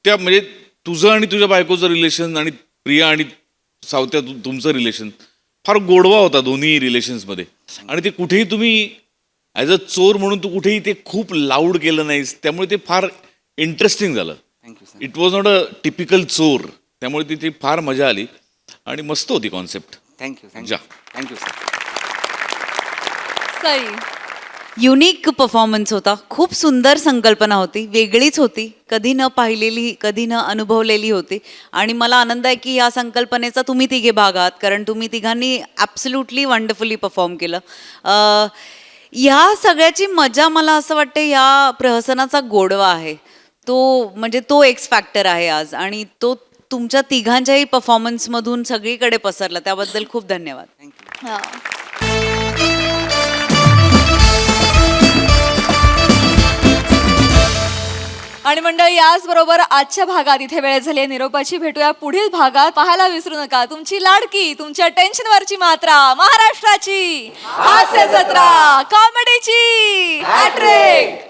त्या म्हणजे तुझं आणि तुझ्या बायकोचं रिलेशन आणि प्रिया आणि सावत्या तुमचं रिलेशन फार गोडवा होता दोन्ही रिलेशन्समध्ये. आणि ते कुठेही तुम्ही ॲज अ चोर म्हणून तू कुठेही ते खूप लाऊड केलं नाहीस त्यामुळे ते फार इंटरेस्टिंग झालं. It was not a typical चोर, त्यामुळे तिथे फार मजा आली आणि मस्त होती कॉन्सेप्ट. थँक्यू जा. Thank you sir. Sai, unique performance होता. खूप सुंदर संकल्पना होती, वेगळीच होती, कधी न पाहिलेली, कधी न अनुभवलेली होती. आणि मला आनंद आहे की या संकल्पनेचा तुम्ही तिघे भाग आहात, कारण तुम्ही तिघांनी ॲब्सल्युटली वंडरफुली परफॉर्म केलं. ह्या सगळ्याची मजा मला असं वाटते या प्रहसनाचा गोडवा आहे तो, म्हणजे तो एक्स फॅक्टर आहे आज, आणि तो तुमच्या तिघांच्याही परफॉर्मन्समधून सगळीकडे पसरला, त्याबद्दल खूप धन्यवाद. हा. आणि मंडळी, याचबरोबर आजच्या भागात इथे वेळ झाली आहे निरोपाची. भेटूया पुढील भागात. पाहायला विसरू नका तुमची लाडकी, तुमच्या टेन्शनवरची मात्रा, महाराष्ट्राची हास्य जत्रा, कॉमेडीची हॅट्रिक.